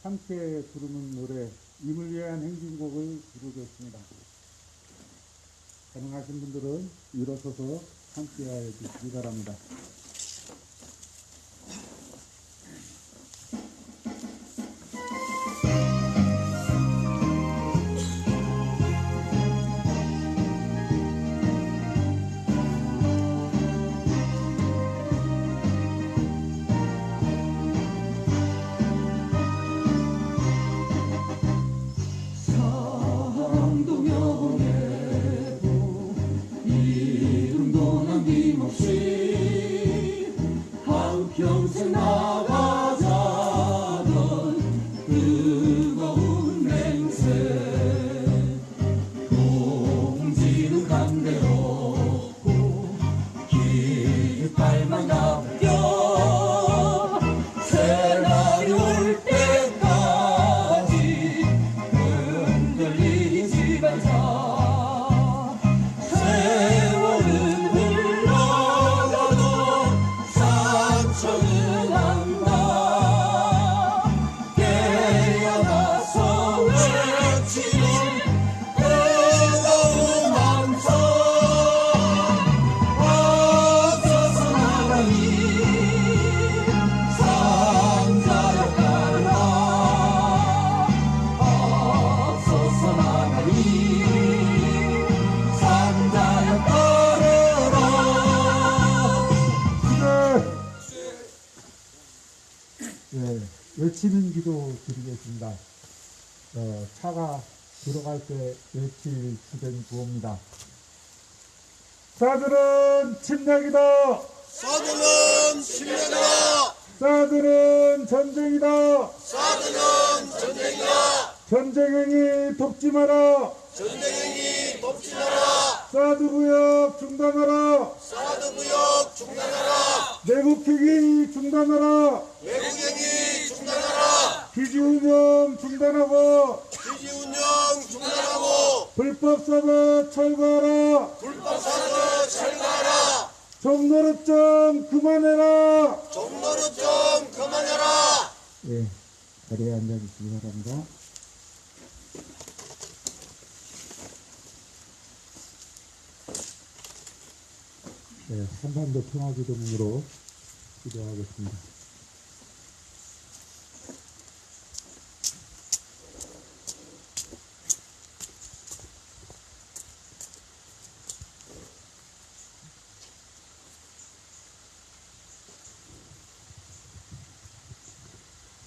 함께 부르는 노래 임을 위한 행진곡을 부르겠습니다. 가능하신 분들은 일어서서 함께 해 주시기 바랍니다. 평생 나가자던 뜨거운 맹세 동지는 강대롭고 깃발만 남겨 새날이 올 때까지 흔들리는 지반사 세월은 흘러가도 상처는 안다 깨어나서 외치는 뜨거운 함성 앞서서 나가니 상자여 따르라 앞서서 나가니 상자여 따르라. 네, 외치는 기도 드리겠습니다. 차가 들어갈 때 외칠 주된 구호입니다. 사들은 침략이다. 사드는 침략이다. 사들은 전쟁이다. 사드는 전쟁이다. 전쟁행위 돕지 마라. 전쟁행위 돕지 마라. 사드구역 중단하라. 사드구역 중단하라. 내국행위 중단하라. 외국행위 중단하라. 기지운영 중단하고 기지운영 중단하고 불법 사드 철거하라. 불법사드 철거하라. 종노릇 좀 그만해라. 종로를 좀 그만해라. 예, 자리에 앉아주시기 바랍니다. 네, 한반도 평화기도문으로 기도하겠습니다.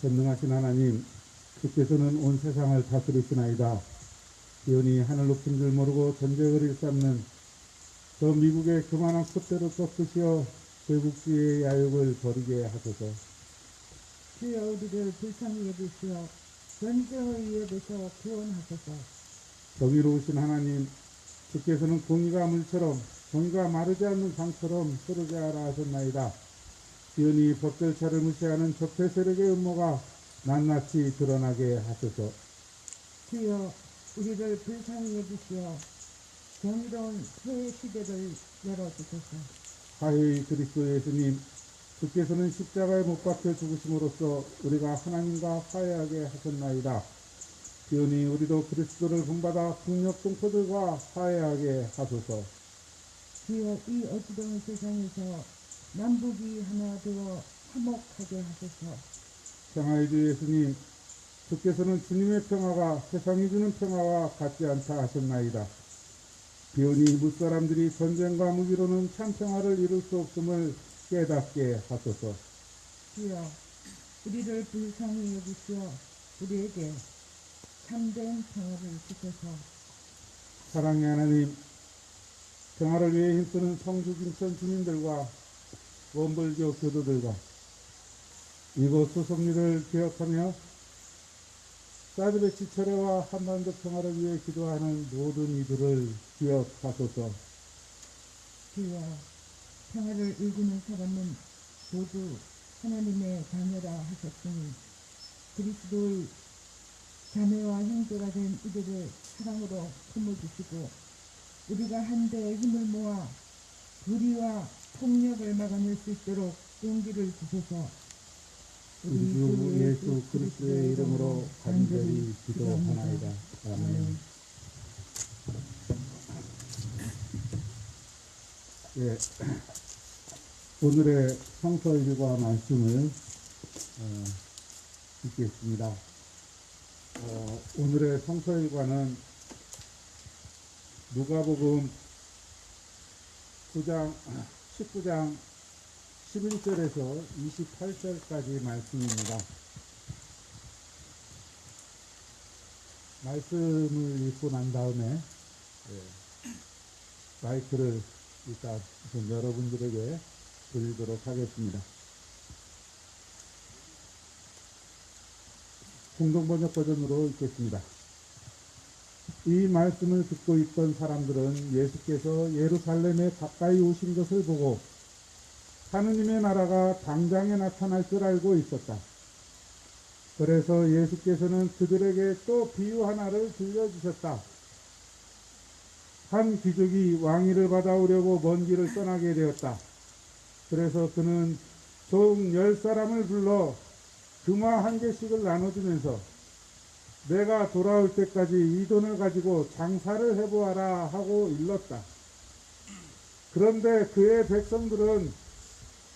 전능하신 하나님, 주께서는 온 세상을 다스리시나이다. 기온이 하늘 높은 줄 모르고 전쟁을 일삼는 저 미국의 교만한 콧대로 꺾으시어 제국주의의 야욕을 버리게 하소서. 주여 우리를 불쌍히 여기시어 전쟁의 위협에서 구원하소서. 정의로우신 하나님, 주께서는 공의가 물처럼 정의가 마르지 않는 강처럼 흐르게 하라 하셨나이다. 기온이 법절차를 무시하는 적폐 세력의 음모가 낱낱이 드러나게 하소서. 주여 우리를 불쌍히 여기시어 정의로운 새 시대를 열어주소서. 화해의 그리스도 예수님, 주께서는 십자가에 못 박혀 죽으심으로써 우리가 하나님과 화해하게 하셨나이다. 기온이 우리도 그리스도를 본받아 국력 동포들과 화해하게 하소서. 주여 이 어지러운 세상에서 남북이 하나 되어 화목하게 하소서. 평화의 주 예수님, 주께서는 주님의 평화가 세상이 주는 평화와 같지 않다 하셨나이다. 비오니 무사람들이 전쟁과 무기로는 참 평화를 이룰 수 없음을 깨닫게 하소서. 주여 우리를 불쌍히 여기시어 우리에게 참된 평화를 주소서. 사랑의 하나님, 평화를 위해 힘쓰는 성주 김천 주민들과 원불교 교도들과 이곳 수송리를 기억하며 사드 배치 철회와 한반도 평화를 위해 기도하는 모든 이들을 기억하소서. 주여 평화를 일구는 사람은 모두 하나님의 자녀라 하셨으니 그리스도의 자매와 형제가 된 이들을 사랑으로 품어주시고 우리가 한데 힘을 모아 불의와 폭력을 막아낼 수 있도록 용기를 주소서. 우리 주 예수 그리스도의 이름으로 간절히 기도하나이다. 아멘. 예, 오늘의 성서일과 말씀을 읽겠습니다. 오늘의 성서일과는 누가복음 9장 19장 11절에서 28절까지 말씀입니다. 말씀을 읽고 난 다음에 마이크를 일단 여러분들에게 드리도록 하겠습니다. 공동번역 버전으로 읽겠습니다. 이 말씀을 듣고 있던 사람들은 예수께서 예루살렘에 가까이 오신 것을 보고 하느님의 나라가 당장에 나타날 줄 알고 있었다. 그래서 예수께서는 그들에게 또 비유 하나를 들려주셨다. 한 귀족이 왕위를 받아오려고 먼 길을 떠나게 되었다. 그래서 그는 종 10사람을 불러 금화 1개씩을 나눠주면서 내가 돌아올 때까지 이 돈을 가지고 장사를 해보아라 하고 일렀다. 그런데 그의 백성들은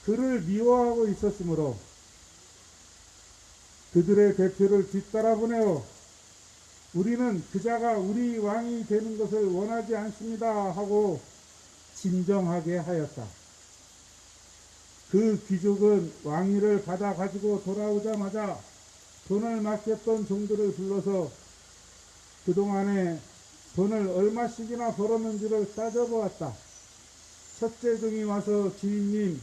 그를 미워하고 있었으므로 그들의 대표를 뒤따라 보내어 우리는 그자가 우리 왕이 되는 것을 원하지 않습니다 하고 진정하게 하였다. 그 귀족은 왕위를 받아 가지고 돌아오자마자 돈을 맡겼던 종들을 불러서 그동안에 돈을 얼마씩이나 벌었는지를 따져보았다. 첫째 종이 와서 주인님이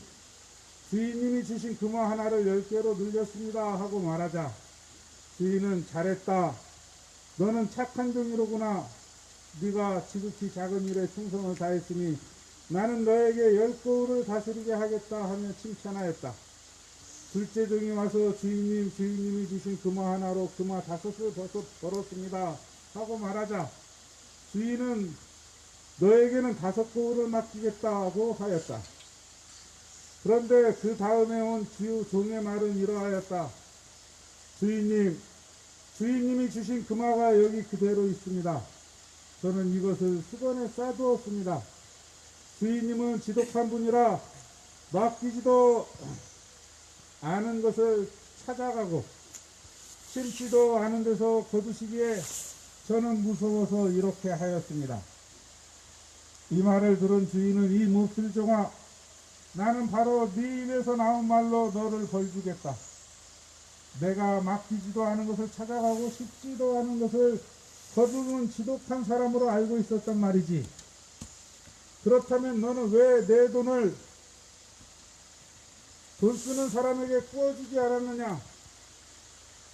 주신 금화 하나를 10개로 늘렸습니다 하고 말하자 주인은 잘했다. 너는 착한 종이로구나. 네가 지극히 작은 일에 충성을 다했으니 나는 너에게 10거울을 다스리게 하겠다 하며 칭찬하였다. 둘째 종이 와서 주인님이 주신 금화 하나로 금화 5을 벌었습니다 하고 말하자 주인은 너에게는 5거울을 맡기겠다고 하였다. 그런데 그 다음에 온 주 종의 말은 이러하였다. 주인님이 주신 금화가 여기 그대로 있습니다. 저는 이것을 수건에 싸두었습니다. 주인님은 지독한 분이라 맡기지도 않은 것을 찾아가고 심지도 않은 데서 거두시기에 저는 무서워서 이렇게 하였습니다. 이 말을 들은 주인은 이 몹쓸종아 나는 바로 네 입에서 나온 말로 너를 벌주겠다. 내가 맡기지도 않은 것을 찾아가고 싶지도 않은 것을 거두는 지독한 사람으로 알고 있었단 말이지. 그렇다면 너는 왜 내 돈을 돈 쓰는 사람에게 구워주지 않았느냐?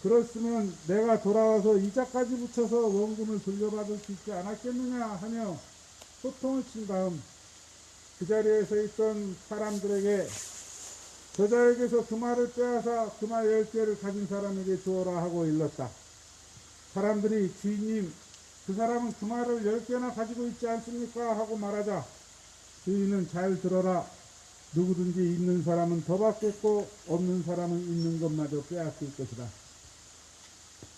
그렇으면 내가 돌아와서 이자까지 붙여서 원금을 돌려받을 수 있지 않았겠느냐 하며 소통을 친 다음 그 자리에 서 있던 사람들에게 저자에게서 금화를 빼앗아 금화 10개를 가진 사람에게 주어라 하고 일렀다. 사람들이 주인님 그 사람은 금화를 10개나 가지고 있지 않습니까? 하고 말하자 주인은 잘 들어라. 누구든지 있는 사람은 더 받겠고 없는 사람은 있는 것마저 빼앗길 것이다.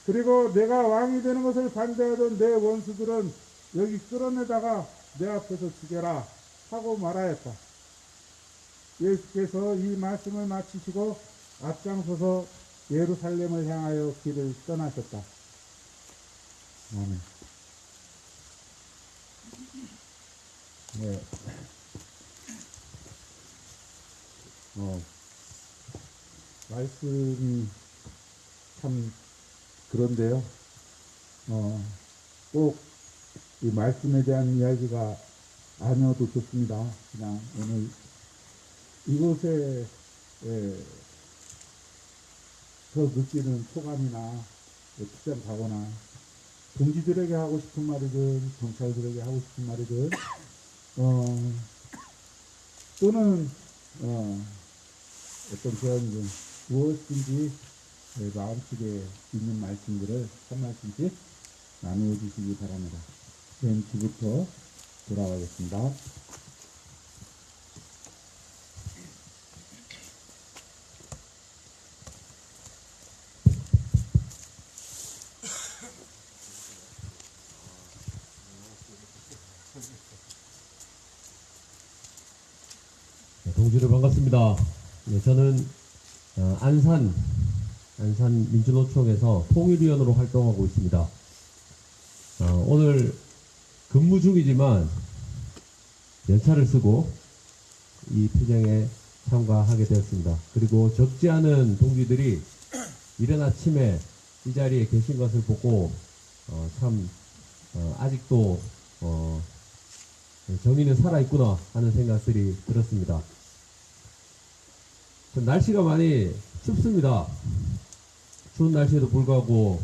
그리고 내가 왕이 되는 것을 반대하던 내 원수들은 여기 끌어내다가 내 앞에서 죽여라 하고 말하였다. 예수께서 이 말씀을 마치시고 앞장서서 예루살렘을 향하여 길을 떠나셨다. 아멘. 네. 말씀이 참 그런데요. 꼭 이 말씀에 대한 이야기가 아니어도 좋습니다. 그냥 오늘 이곳에 저 느끼는 소감이나 직장 가거나 동지들에게 하고 싶은 말이든 경찰들에게 하고 싶은 말이든 또는 어떤 제안이든 무엇인지 마음속에 있는 말씀들을 한 말씀씩 나누어 주시기 바랍니다. 맨 뒤부터 돌아가겠습니다. 동지들 반갑습니다. 네, 저는 안산 민주노총에서 통일위원으로 활동하고 있습니다. 오늘 근무 중이지만 연차를 쓰고 이 투쟁에 참가하게 되었습니다. 그리고 적지 않은 동지들이 이른 아침에 이 자리에 계신 것을 보고 아직도 정의는 살아있구나 하는 생각들이 들었습니다. 날씨가 많이 춥습니다. 추운 날씨에도 불구하고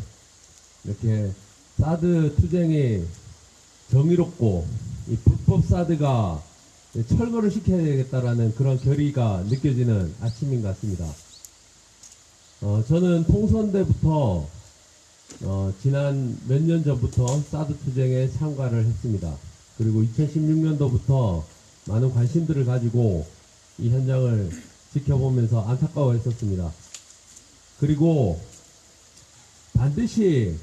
이렇게 사드 투쟁이 정의롭고 이 불법 사드가 철거를 시켜야 되겠다라는 그런 결의가 느껴지는 아침인 것 같습니다. 저는 통선 때부터 지난 몇 년 전부터 사드 투쟁에 참가를 했습니다. 그리고 2016년도부터 많은 관심들을 가지고 이 현장을 지켜보면서 안타까워했었습니다. 그리고 반드시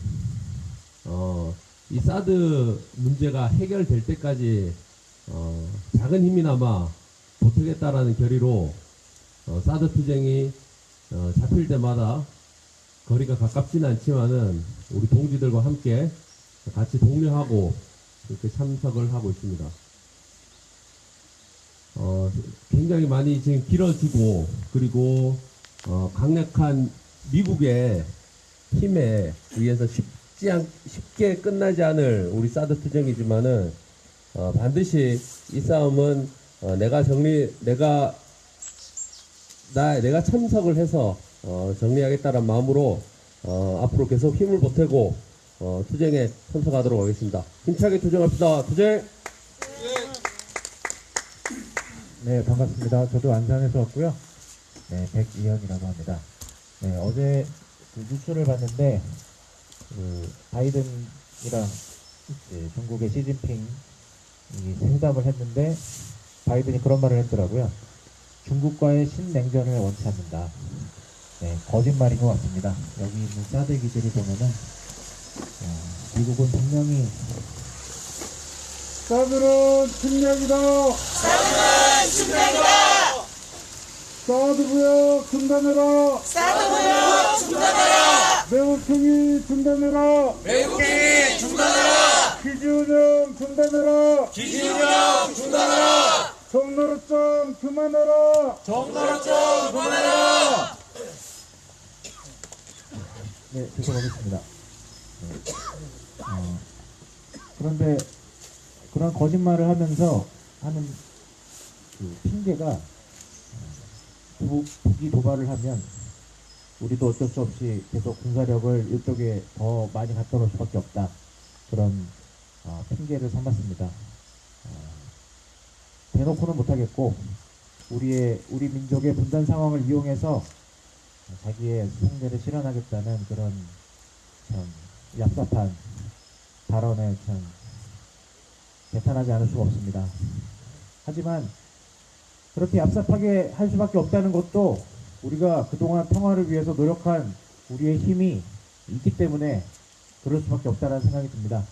이 사드 문제가 해결될 때까지 작은 힘이나마 보태겠다라는 결의로 사드 투쟁이 잡힐 때마다 거리가 가깝지는 않지만은 우리 동지들과 함께 같이 독려하고 이렇게 참석을 하고 있습니다. 굉장히 많이 지금 길어지고 그리고 강력한 미국의 힘에 의해서 쉽게 끝나지 않을 우리 사드 투쟁이지만은 반드시 이 싸움은 내가 참석을 해서 정리하겠다는 마음으로 앞으로 계속 힘을 보태고 투쟁에 참석하도록 하겠습니다. 힘차게 투쟁합시다. 투쟁! 네, 반갑습니다. 저도 안산에서 왔고요. 네, 백이현이라고 합니다. 네, 어제 그 뉴스를 봤는데 바이든이랑 중국의 시진핑이 회담을 했는데 바이든이 그런 말을 했더라고요. 중국과의 신냉전을 원치 않는다. 네, 거짓말인 것 같습니다. 여기 있는 사드 기지를 보면은 미국은 분명히 사드는 침략이다. 사드는 침략이다. 사드 무역 중단해라. 사드 무역 중단하라. 매국행위 중단해라. 외국인이 중단하라. 기지 운영 중단해라. 기지 운영 중단하라. 정노릇장 그만해라. 정노릇장 그만해라. 네, 계속하겠습니다. 네. 그런데 그런 거짓말을 하면서 하는 그 핑계가 북이 도발을 하면 우리도 어쩔 수 없이 계속 군사력을 이쪽에 더 많이 갖다 놓을 수밖에 없다. 그런 핑계를 삼았습니다. 대놓고는 못하겠고 우리 민족의 분단 상황을 이용해서 자기의 성대를 실현하겠다는 그런 참 얍삽한 발언에 참 개탄하지 않을 수가 없습니다. 하지만 그렇게 얍삽하게 할 수밖에 없다는 것도 우리가 그동안 평화를 위해서 노력한 우리의 힘이 있기 때문에 그럴 수밖에 없다는 생각이 듭니다.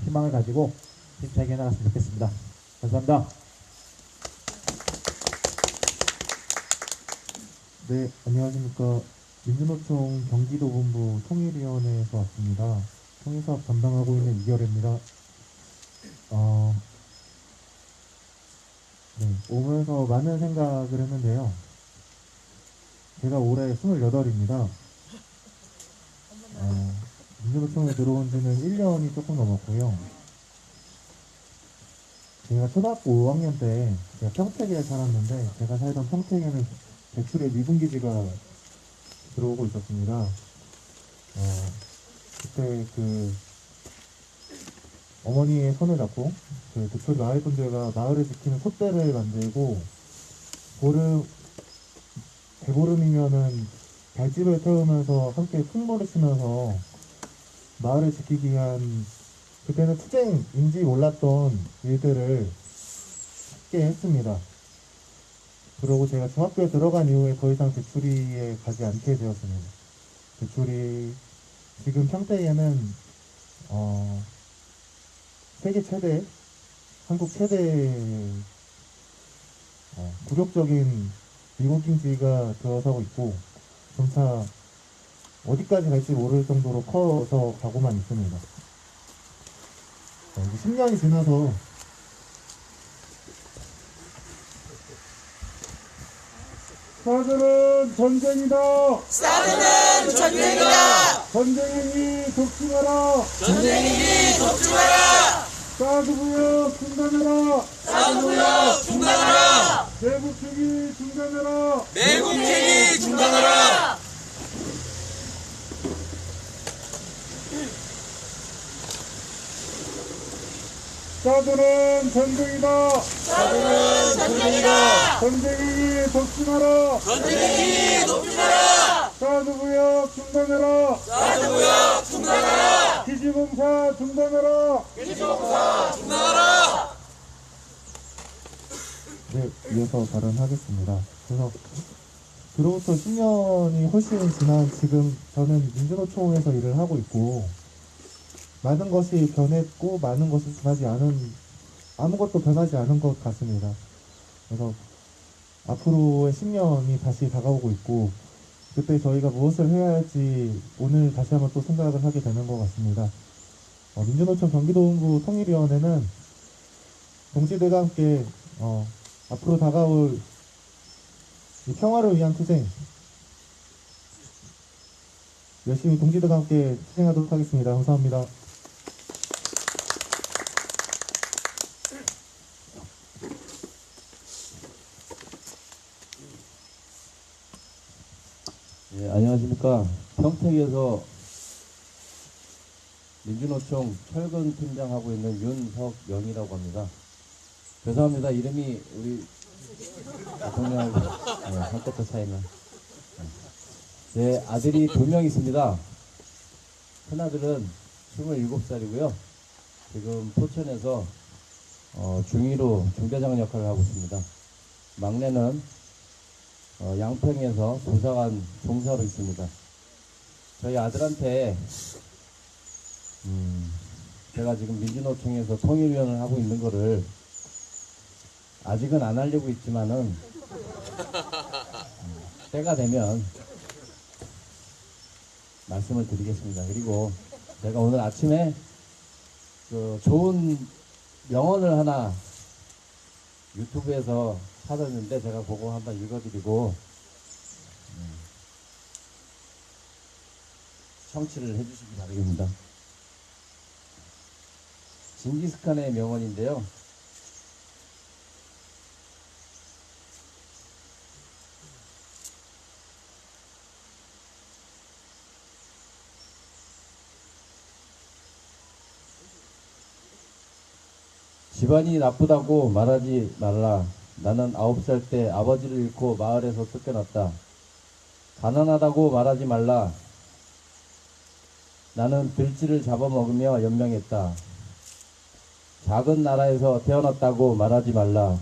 희망을 가지고 힘차게 나갔으면 좋겠습니다. 감사합니다. 네, 안녕하십니까. 민주노총 경기도본부 통일위원회에서 왔습니다. 통일사업 담당하고 있는 이결입니다. 네, 오면서 많은 생각을 했는데요. 제가 올해 28입니다. 민주노총에 들어온 지는 1년이 조금 넘었고요. 제가 초등학교 5학년 때 제가 평택에 살았는데 제가 살던 평택에는 대출의 미군기지가 들어오고 있었습니다. 그때 그 어머니의 손을 잡고 그 대출 마을 분들과 마을을 지키는 촛대를 만들고 대보름이면은 발집을 태우면서 함께 풍물을 치면서 마을을 지키기 위한 그때는 투쟁인지 몰랐던 일들을 함께 했습니다. 그러고 제가 중학교에 들어간 이후에 더 이상 대추리에 가지 않게 되었습니다. 대추리 지금 평택에는 세계 최대, 한국 최대 굴욕적인 미국인지가 들어서고 있고 점차 어디까지 갈지 모를 정도로 커서 가고만 있습니다. 10년이 지나서 사드는 전쟁이다. 사드는 전쟁이다. 전쟁행위 독중하라. 전쟁이니 독주하라. 사드부역 중단하라. 사드무역 중단하라. 내국주기 중단하라. 매국행위 중단하라. 사드는 전쟁이다. 사드는 전쟁이다. 전쟁행위 독중하라. 전쟁이니 독주하라. 사드부역 중단하라. 사드무역 중단하라. 기지공사 중단하라. 기지공사 중단하라. 네, 이어서 발언하겠습니다. 그래서 그로부터 10년이 훨씬 지난 지금 저는 민주노총에서 일을 하고 있고 많은 것이 변했고 많은 것이 아무것도 변하지 않은 것 같습니다. 그래서 앞으로의 10년이 다시 다가오고 있고 그때 저희가 무엇을 해야 할지 오늘 다시 한번 또 생각을 하게 되는 것 같습니다. 민주노총 경기도본부 통일위원회는 동지들과 함께 앞으로 다가올 이 평화를 위한 투쟁 열심히 동지들과 함께 투쟁하도록 하겠습니다. 감사합니다. 예, 안녕하십니까. 평택에서 민주노총 철근 팀장하고 있는 윤석영이라고 합니다. 죄송합니다. 이름이 우리 대통령하고 한 끗 더 차이나. 제 아들이 2명 있습니다. 큰아들은 27살이고요. 지금 포천에서 중위로 중대장 역할을 하고 있습니다. 막내는 양평에서 도사관 종사로 있습니다. 저희 아들한테 제가 지금 민주노총에서 통일위원을 하고 있는 거를 아직은 안 하려고 있지만은 때가 되면 말씀을 드리겠습니다. 그리고 제가 오늘 아침에 그 좋은 명언을 하나 유튜브에서 찾았는데 제가 그거 한번 읽어드리고 청취를 해주시기 바랍니다. 징기스칸의 명언인데요. 집안이 나쁘다고 말하지 말라. 나는 9살 때 아버지를 잃고 마을에서 쫓겨났다. 가난하다고 말하지 말라. 나는 들쥐를 잡아먹으며 연명했다. 작은 나라에서 태어났다고 말하지 말라.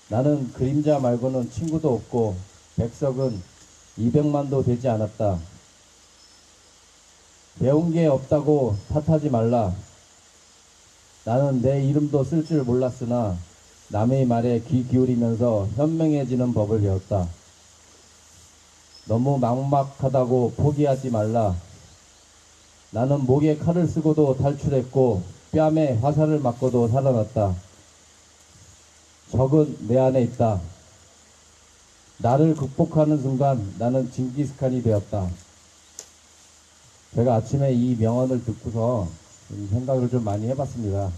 나는 그림자 말고는 친구도 없고 백석은 200만도 되지 않았다. 배운 게 없다고 탓하지 말라. 나는 내 이름도 쓸 줄 몰랐으나 남의 말에 귀 기울이면서 현명해지는 법을 배웠다. 너무 막막하다고 포기하지 말라. 나는 목에 칼을 쓰고도 탈출했고 뺨에 화살을 맞고도 살아났다. 적은 내 안에 있다. 나를 극복하는 순간 나는 징기스칸이 되었다. 제가 아침에 이 명언을 듣고서 생각을 좀 많이 해봤습니다.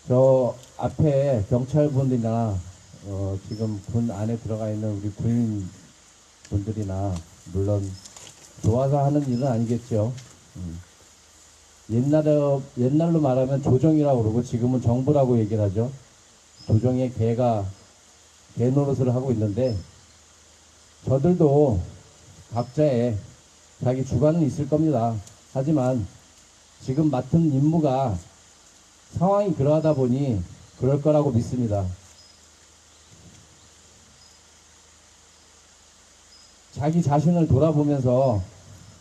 저 앞에 경찰분들이나 지금 군 안에 들어가 있는 우리 군인분들이나 물론 좋아서 하는 일은 아니겠죠. 옛날로 말하면 조정이라고 그러고 지금은 정부라고 얘기를 하죠. 조정의 개 노릇을 하고 있는데 저들도 각자의 자기 주관은 있을 겁니다. 하지만 지금 맡은 임무가 상황이 그러하다 보니 그럴 거라고 믿습니다. 자기 자신을 돌아보면서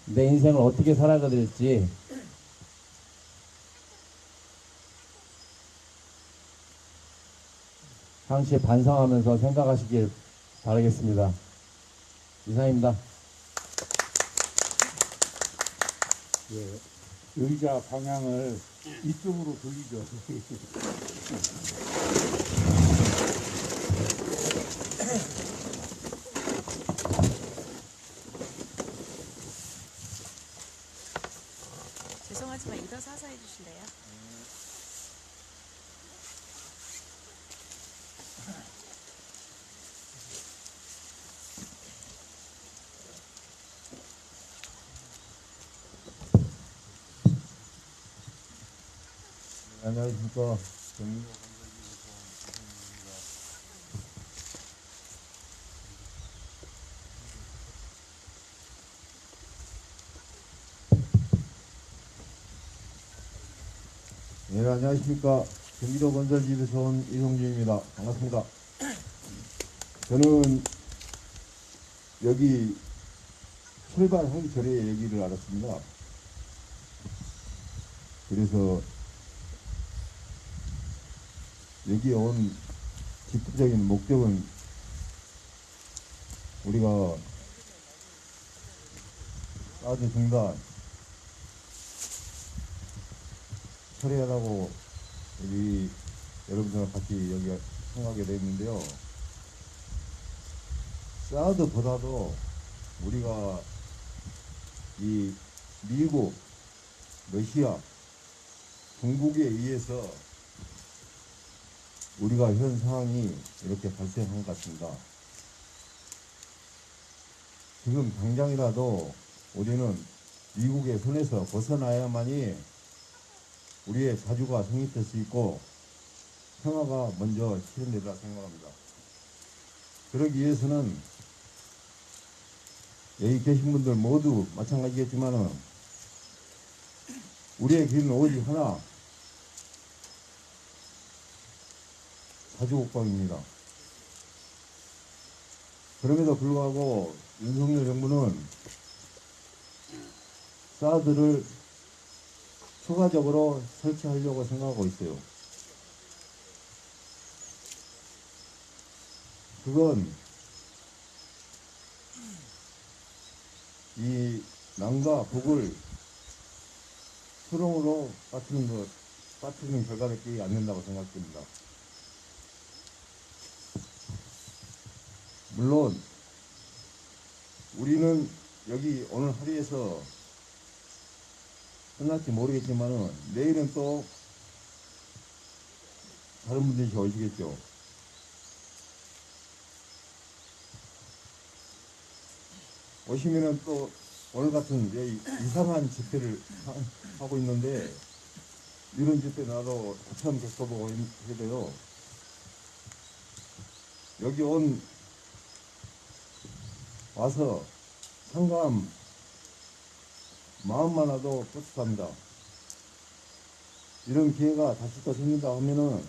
내 인생을 어떻게 살아가야 될지 항시 반성하면서 생각하시길 바라겠습니다. 이상입니다. 예, 의자 방향을 이쪽으로 돌리죠. 죄송하지만 일어서서 해주실래요? 안녕하십니까. 네, 안녕하십니까. 경기도 건설지에서 온 이성준입니다. 반갑습니다. 저는 여기 출발하기 전에 얘기를 알았습니다. 그래서 여기 온 직접적인 목적은 우리가 사드 중단 처리하라고 여기 여러분들과 같이 여기 생각하게 됐는데요. 사드보다도 우리가 이 미국, 러시아, 중국에 의해서 우리가 현 상황이 이렇게 발생한 것 같습니다. 지금 당장이라도 우리는 미국의 손에서 벗어나야만이 우리의 자주가 성립될 수 있고 평화가 먼저 실현되리라 생각합니다. 그러기 위해서는 여기 계신 분들 모두 마찬가지겠지만은 우리의 길은 오직 하나, 자주국방입니다. 그럼에도 불구하고 윤석열 정부는 사드를 추가적으로 설치하려고 생각하고 있어요. 그건 이 남과 북을 수렁으로 빠뜨리는 결과밖에 안 된다고 생각됩니다. 물론 우리는 여기 오늘 하루에서 끝날지 모르겠지만은 내일은 또 다른 분들이 오시겠죠. 오시면은 또 오늘 같은 이상한 집회를 하고 있는데 이런 집회 나도 처음 겪어보고 해도요. 여기 와서 상감 마음만 와도 뿌듯합니다. 이런 기회가 다시 또 생긴다 하면은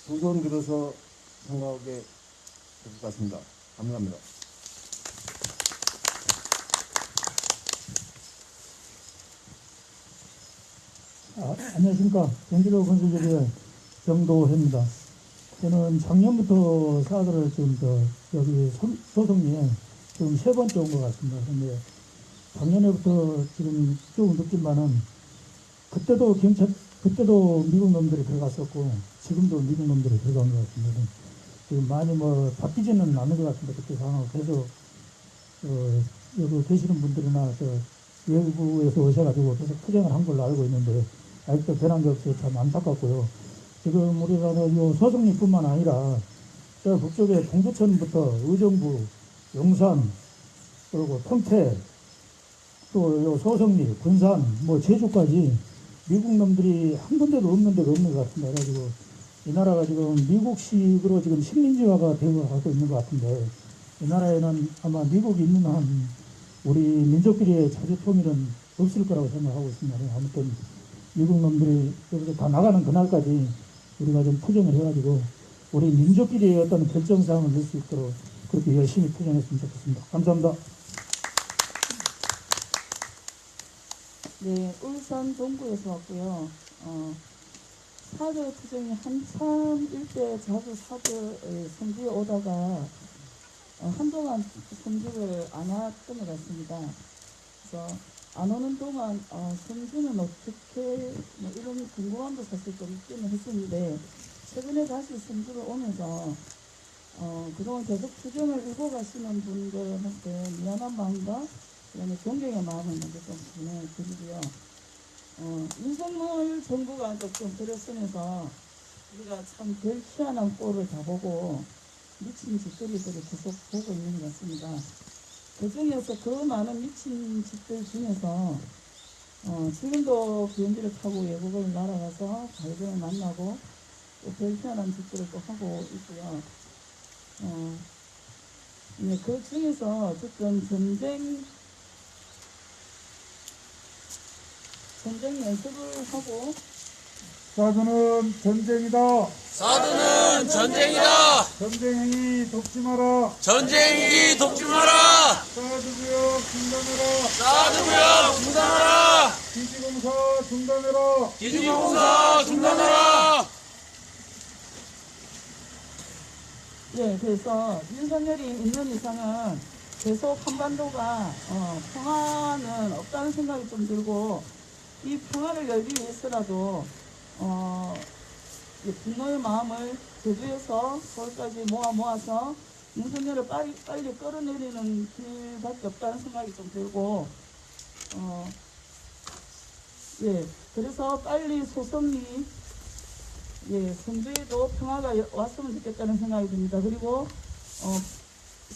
두 손 들어서 생각하게 될 것 같습니다. 감사합니다. 안녕하십니까. 경기도 건설협의회 정도회입니다. 저는 작년부터 사드를 지금 여기 소송리에 지금 3번째 온 것 같습니다. 그런데 작년에부터 지금 쭉 느낀 그때도 미국 놈들이 들어갔었고 지금도 미국 놈들이 들어간 것 같습니다. 지금 많이 바뀌지는 않는 것 같습니다. 그때 상황을 계속 여기 계시는 분들이나 외부에서 오셔가지고 계속 투쟁을 한 걸로 알고 있는데 아직도 변한 게 없어서 참 안타깝고요. 지금 우리가 요 소송리뿐만 아니라 저 북쪽에 동두천부터 의정부, 용산, 그리고 평택, 또 요 소송리, 군산, 제주까지 미국 놈들이 한 군데도 없는 데가 없는 것 같습니다. 그래가지고 이 나라가 지금 미국식으로 지금 식민지화가 되어 가고 있는 것 같은데 이 나라에는 아마 미국이 있는 한 우리 민족끼리의 자주통일은 없을 거라고 생각하고 있습니다. 아무튼 미국 놈들이 여기서 다 나가는 그날까지 우리가 좀 투쟁을 해가지고 우리 민족끼리의 어떤 결정사항을 낼 수 있도록 그렇게 열심히 투쟁했으면 좋겠습니다. 감사합니다. 네, 울산 동구에서 왔고요. 사드 투쟁이 한참 일대 자주 사드 성지에 오다가 한동안 성지를 안 왔던 것 같습니다. 그래서 안 오는 동안 성지는 어떻게 뭐 이런 궁금함도 사실 좀 있기는 했었는데 최근에 다시 성지를 오면서 그동안 계속 투쟁을 이고 가시는 분들한테 미안한 마음과 그다음에 존경의 마음을 먼저 좀 전해드리고요. 윤석열 정부가 좀 들어서면서 우리가 참 별 희한한 꼴을 다 보고 미친 짓거리들을 계속 보고 있는 것 같습니다. 그 중에서 그 많은 미친 짓들 중에서 지금도 비행기를 타고 외국을 날아가서 가이드를 만나고 또 별 희한한 짓들을 또 하고 있고요. 네, 그 중에서 어쨌든 전쟁 연습을 하고 사드는 전쟁이다. 사드는 전쟁이다. 전쟁행위 돕지 마라. 전쟁이 돕지 마라. 사드구역 중단해라. 사드구역 중단하라. 기지공사 중단해라. 기지공사 중단하라. 예, 그래서 윤석열이 있는 이상은 계속 한반도가 평화는 없다는 생각이 좀 들고 이 평화를 열기 위해서라도 분노의 마음을 제주에서 서울까지 모아서 윤석열을 빨리 끌어내리는 길밖에 없다는 생각이 좀 들고 예, 그래서 빨리 소성리 성주에도 평화가 왔으면 좋겠다는 생각이 듭니다. 그리고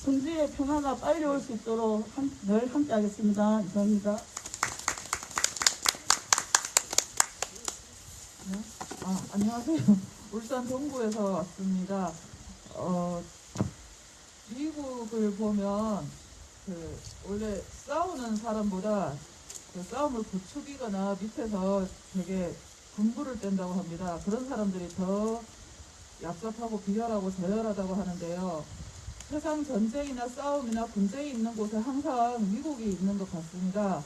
성주의 평화가 빨리 올 수 있도록 늘 함께 하겠습니다. 이상입니다. 안녕하세요. 울산 동구에서 왔습니다. 미국을 보면 원래 싸우는 사람보다 싸움을 부추기거나 밑에서 되게 군부를 뗀다고 합니다. 그런 사람들이 더 얍삽하고 비열하고 저열하다고 하는데요. 세상 전쟁이나 싸움이나 분쟁이 있는 곳에 항상 미국이 있는 것 같습니다.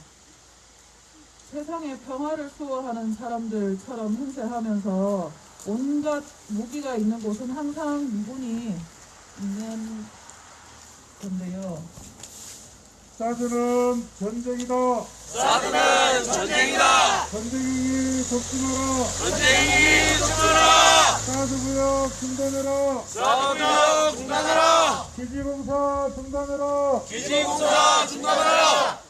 세상의 평화를 수호하는 사람들처럼 행세하면서 온갖 무기가 있는 곳은 항상 미군이 있는 건데요. 사드는 전쟁이다. 사드는 전쟁이다. 전쟁행위 돕지 마라. 전쟁이 돕지 마라. 사드구역 중단해라. 사드구역 중단하라. 기지공사 중단해라. 기지공사 중단하라.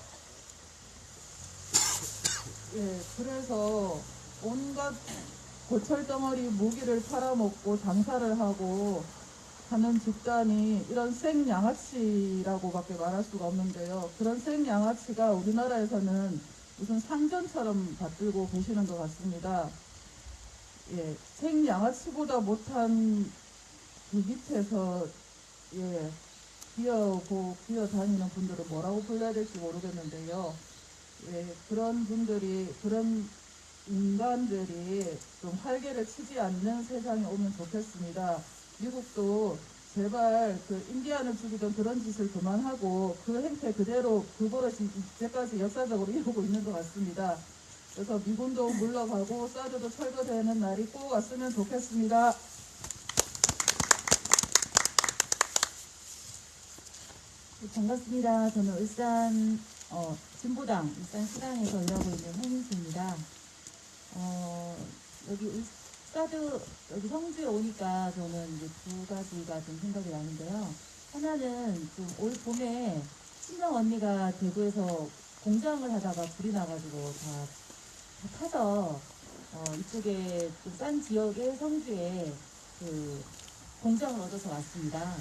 예, 그래서 온갖 고철덩어리 무기를 팔아먹고 장사를 하고 하는 집단이 이런 생양아치라고밖에 말할 수가 없는데요. 그런 생양아치가 우리나라에서는 무슨 상전처럼 받들고 계시는 것 같습니다. 예, 생양아치보다 못한 그 밑에서 기어다니는 분들은 뭐라고 불러야 될지 모르겠는데요. 예, 그런 분들이, 그런 인간들이 좀 활개를 치지 않는 세상이 오면 좋겠습니다. 미국도 제발 인디안을 죽이던 그런 짓을 그만하고 그 행태 그대로 그 버릇이 이제까지 역사적으로 이루고 있는 것 같습니다. 그래서 미군도 물러가고 사드도 철거되는 날이 꼭 왔으면 좋겠습니다. 반갑습니다. 저는 울산 진보당 울산 시당에서 일하고 있는 홍인수입니다. 여기 성주에 오니까 저는 이제 두 가지가 좀 생각이 나는데요. 하나는 좀 올 봄에 친정 언니가 대구에서 공장을 하다가 불이 나가지고 다 타서 이쪽에 좀 싼 지역의 성주에 공장을 얻어서 왔습니다.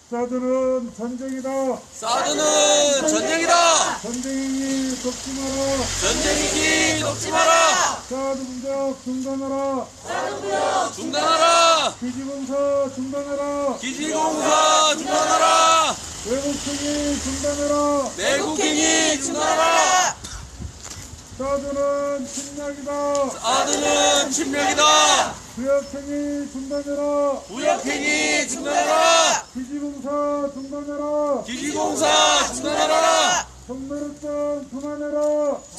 사드는 전쟁이다. 사드는 전쟁이다. 전쟁행위 돕지 마라. 전쟁이기 돕지 마라. 사드구역 중단하라. 사드구역 중단하라. 기지공사 중단하라. 기지공사 중단하라. 외국행위 중단하라. 내국행위 중단하라. 사드는 침략이다. 사드는 침략이다. 구역행위 중단해라. 구역행위 중단하라.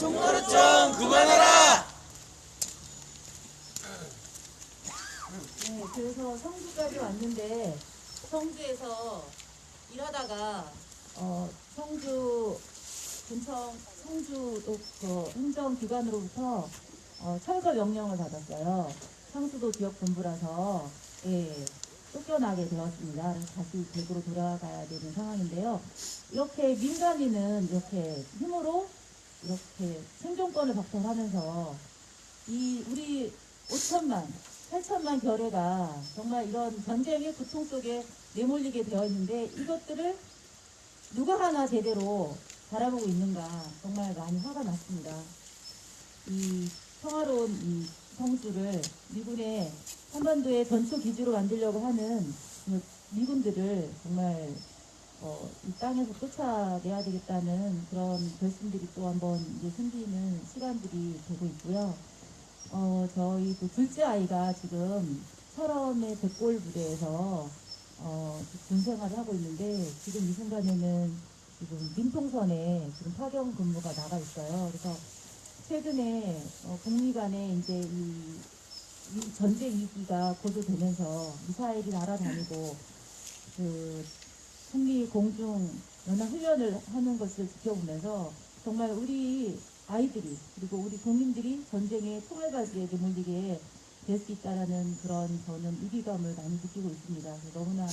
총노릇 그만하라. 네, 그래서 성주까지 왔는데 성주에서 일하다가 성주 군청 성주 행정기관으로부터 철거 명령을 받았어요. 상수도 지역본부라서 쫓겨나게 되었습니다. 그래서 다시 대구로 돌아가야 되는 상황인데요. 이렇게 민간인은 이렇게 힘으로 이렇게 생존권을 박탈하면서 우리 5천만 8천만 결의가 정말 이런 전쟁의 고통 속에 내몰리게 되어 있는데 이것들을 누가 하나 제대로 바라보고 있는가 정말 많이 화가 났습니다. 이 평화로운 이 성주를 미군의 한반도의 전초 기지로 만들려고 하는 미군들을 정말 이 땅에서 쫓아내야 되겠다는 그런 결심들이 또 한번 이제 생기는 시간들이 되고 있고요. 저희 또 둘째 아이가 지금 철원의 백골 부대에서 군생활을 하고 있는데 지금 이 순간에는 지금 민통선에 지금 파견 근무가 나가 있어요. 그래서 최근에 북미 간에 이제 이 전쟁 위기가 고조되면서 미사일이 날아다니고 그 북미 공중 연합 훈련을 하는 것을 지켜보면서 정말 우리 아이들이 그리고 우리 국민들이 전쟁의 총알바지에 내몰리게 될 수 있다라는 그런 저는 위기감을 많이 느끼고 있습니다. 너무나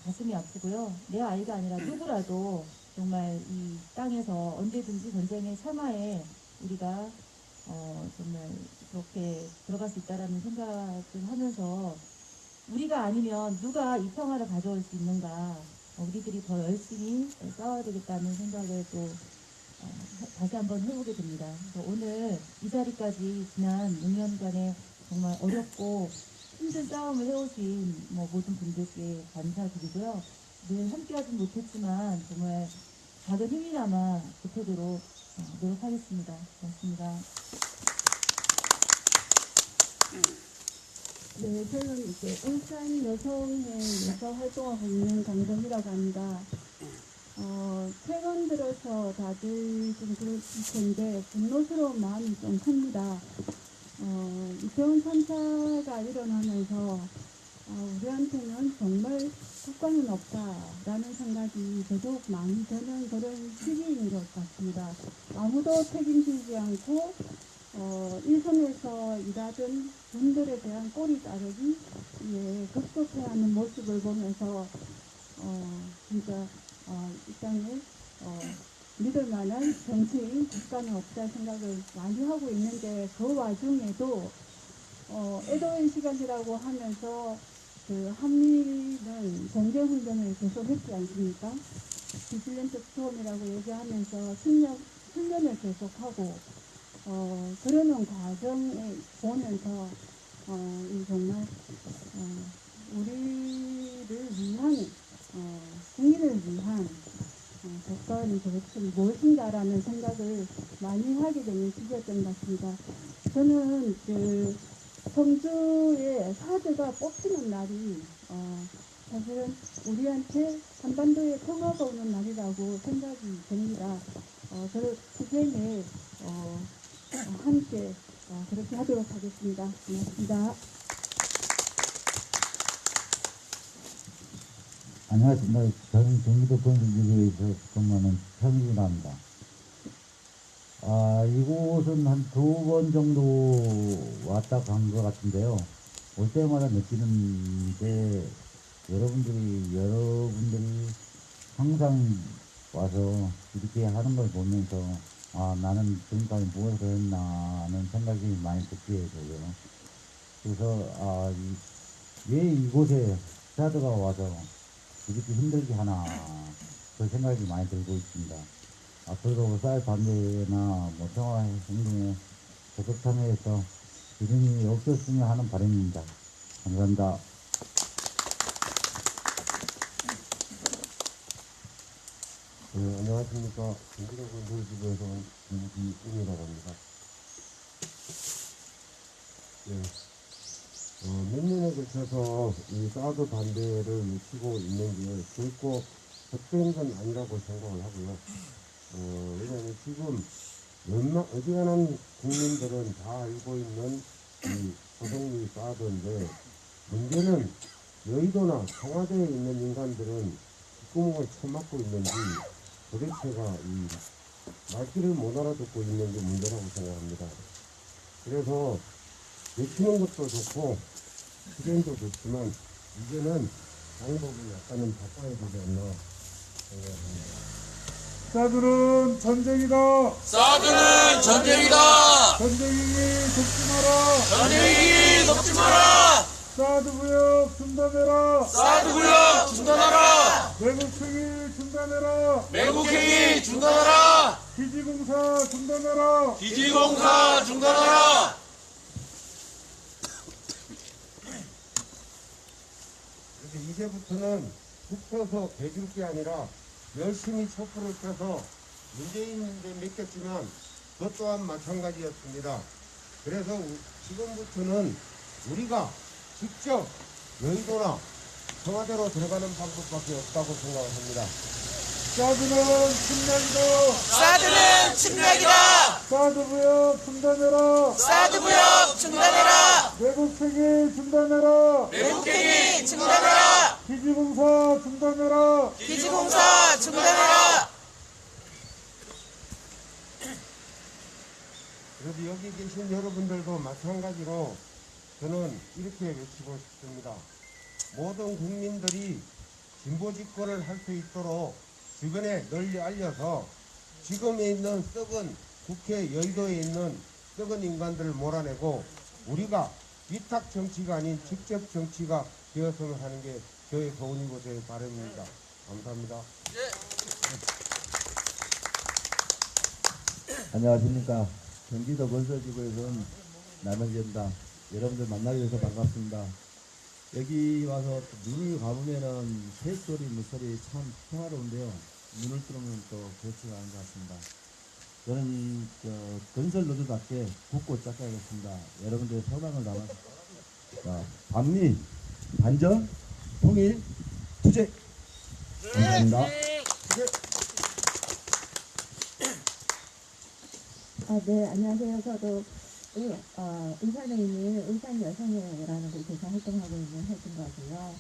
가슴이 아프고요. 내 아이가 아니라 누구라도 정말 이 땅에서 언제든지 전쟁의 참화에 우리가 정말 그렇게 들어갈 수 있다라는 생각을 하면서 우리가 아니면 누가 이 평화를 가져올 수 있는가 우리들이 더 열심히 싸워야 되겠다는 생각을 또 다시 한번 해보게 됩니다. 그래서 오늘 이 자리까지 지난 6년간의 정말 어렵고 힘든 싸움을 해오신 모든 분들께 감사드리고요. 늘 함께하진 못했지만 정말 작은 힘이나마 보태도록 노력하겠습니다. 고맙습니다. 네, 저는 이제 울산 여성회에서 활동하고 있는 강정이라고 합니다. 최근 들어서 다들 좀 그럴 텐데 분노스러운 마음이 좀 큽니다. 이태원 참사가 일어나면서 우리한테는 정말 국가는 없다라는 생각이 더더욱 많이 드는 그런 시기인 것 같습니다. 아무도 책임지지 않고 일선에서 일하던 분들에 대한 꼬리 자르기 급속해하는 모습을 보면서 진짜 이 땅에 믿을 만한 정치인 국가는 없다 생각을 많이 하고 있는데 그 와중에도 애도의 시간이라고 하면서 그 한미는 전쟁 훈련을 계속 했지 않습니까? 비실렌트 스톰이라고 얘기하면서 훈련을 계속하고 그러는 과정에 보면서 정말 우리를 위한 국민을 위한 국가는 도대체 무엇인가라는 생각을 많이 하게 되는 시기였던 것 같습니다. 저는 그 성주의 사드가 뽑히는 날이 사실은 우리한테 한반도에 평화가 오는 날이라고 생각이 됩니다. 그 투쟁에 함께 그렇게 하도록 하겠습니다. 고맙습니다. 안녕하십니까. 저는 경기도 건설기구에서 근무하는 현준합니다. 이곳은 한 2번 정도 왔다 간 것 같은데요. 올 때마다 느끼는 게 여러분들이 항상 와서 이렇게 하는 걸 보면서 나는 지금까지 무엇을 했나 하는 생각이 많이 듣게 되고요. 그래서 왜 이곳에 사드가 와서 이렇게 힘들게 하나 그 생각이 많이 들고 있습니다. 앞으로도 쌀 반대나 평화 행동에 적극 참여해서 이름이 없었으면 하는 바람입니다. 감사합니다. 네, 안녕하십니까. 경기도 건설기구에서 온 김기웅이라고 합니다. 네. 몇 년에 걸쳐서 이 사드 반대를 외치고 있는 게 결코 헛된 건 아니라고 생각을 하고요. 왜냐하면 지금 어지간한 국민들은 다 알고 있는 이 조성리 사드인데, 문제는 여의도나 청와대에 있는 인간들은 귓구멍을 쳐막고 있는지 도대체가 이 말귀를 못 알아듣고 있는 게 문제라고 생각합니다. 그래서 외치는 것도 좋고 실행도 좋지만 이제는 방법을 약간은 바꿔야 되지 않나 생각합니다. 사드는 전쟁이다. 사드는 전쟁이다. 전쟁이 돕지 마라. 전쟁이 돕지 마라. 사드 구역 중단해라. 사드 구역 중단하라. 매국행위 중단해라. 매국행위 중단하라. 기지공사 중단해라. 기지공사 중단하라. 그래서 이제부터는 툭 펴서 개줄 게 아니라 열심히 촛불을 펴서 문재인인데 맡겼지만 저 또한 마찬가지였습니다. 그래서 지금부터는 우리가 직접 여의도나 청와대로 들어가는 방법밖에 없다고 생각합니다. 사드는 침략이다. 사드는 침략이다. 사드 구역 중단해라. 사드 구역 중단해라. 매국행위 중단해라. 매국행위 중단해라. 기지공사 중단해라. 기지공사 중단해라. 그래서 여기 계신 여러분들도 마찬가지로 저는 이렇게 외치고 싶습니다. 모든 국민들이 진보 집권을 할 수 있도록 주변에 널리 알려서 지금에 있는 썩은 국회 여의도에 있는 썩은 인간들을 몰아내고 우리가 위탁 정치가 아닌 직접 정치가 되었으면 하는 게 저의 소원이고 저의 바람입니다. 감사합니다. 안녕하십니까. 경기도 건설지구에서는 남현재입니다. 여러분들 만나게 돼서 반갑습니다. 여기 와서 눈을 감으면은 새소리, 물소리 참 평화로운데요. 눈을 뜨면 또 그렇지가 않은 것 같습니다. 저는 건설 노조답게 굳고 짝가야겠습니다. 여러분들의 소망을 담아서 반미, 반전, 통일, 투쟁. 감사합니다. 네, 안녕하세요. 저도 울산에 있는 울산여성회라는 곳에서 활동하고 있는 활동가고요.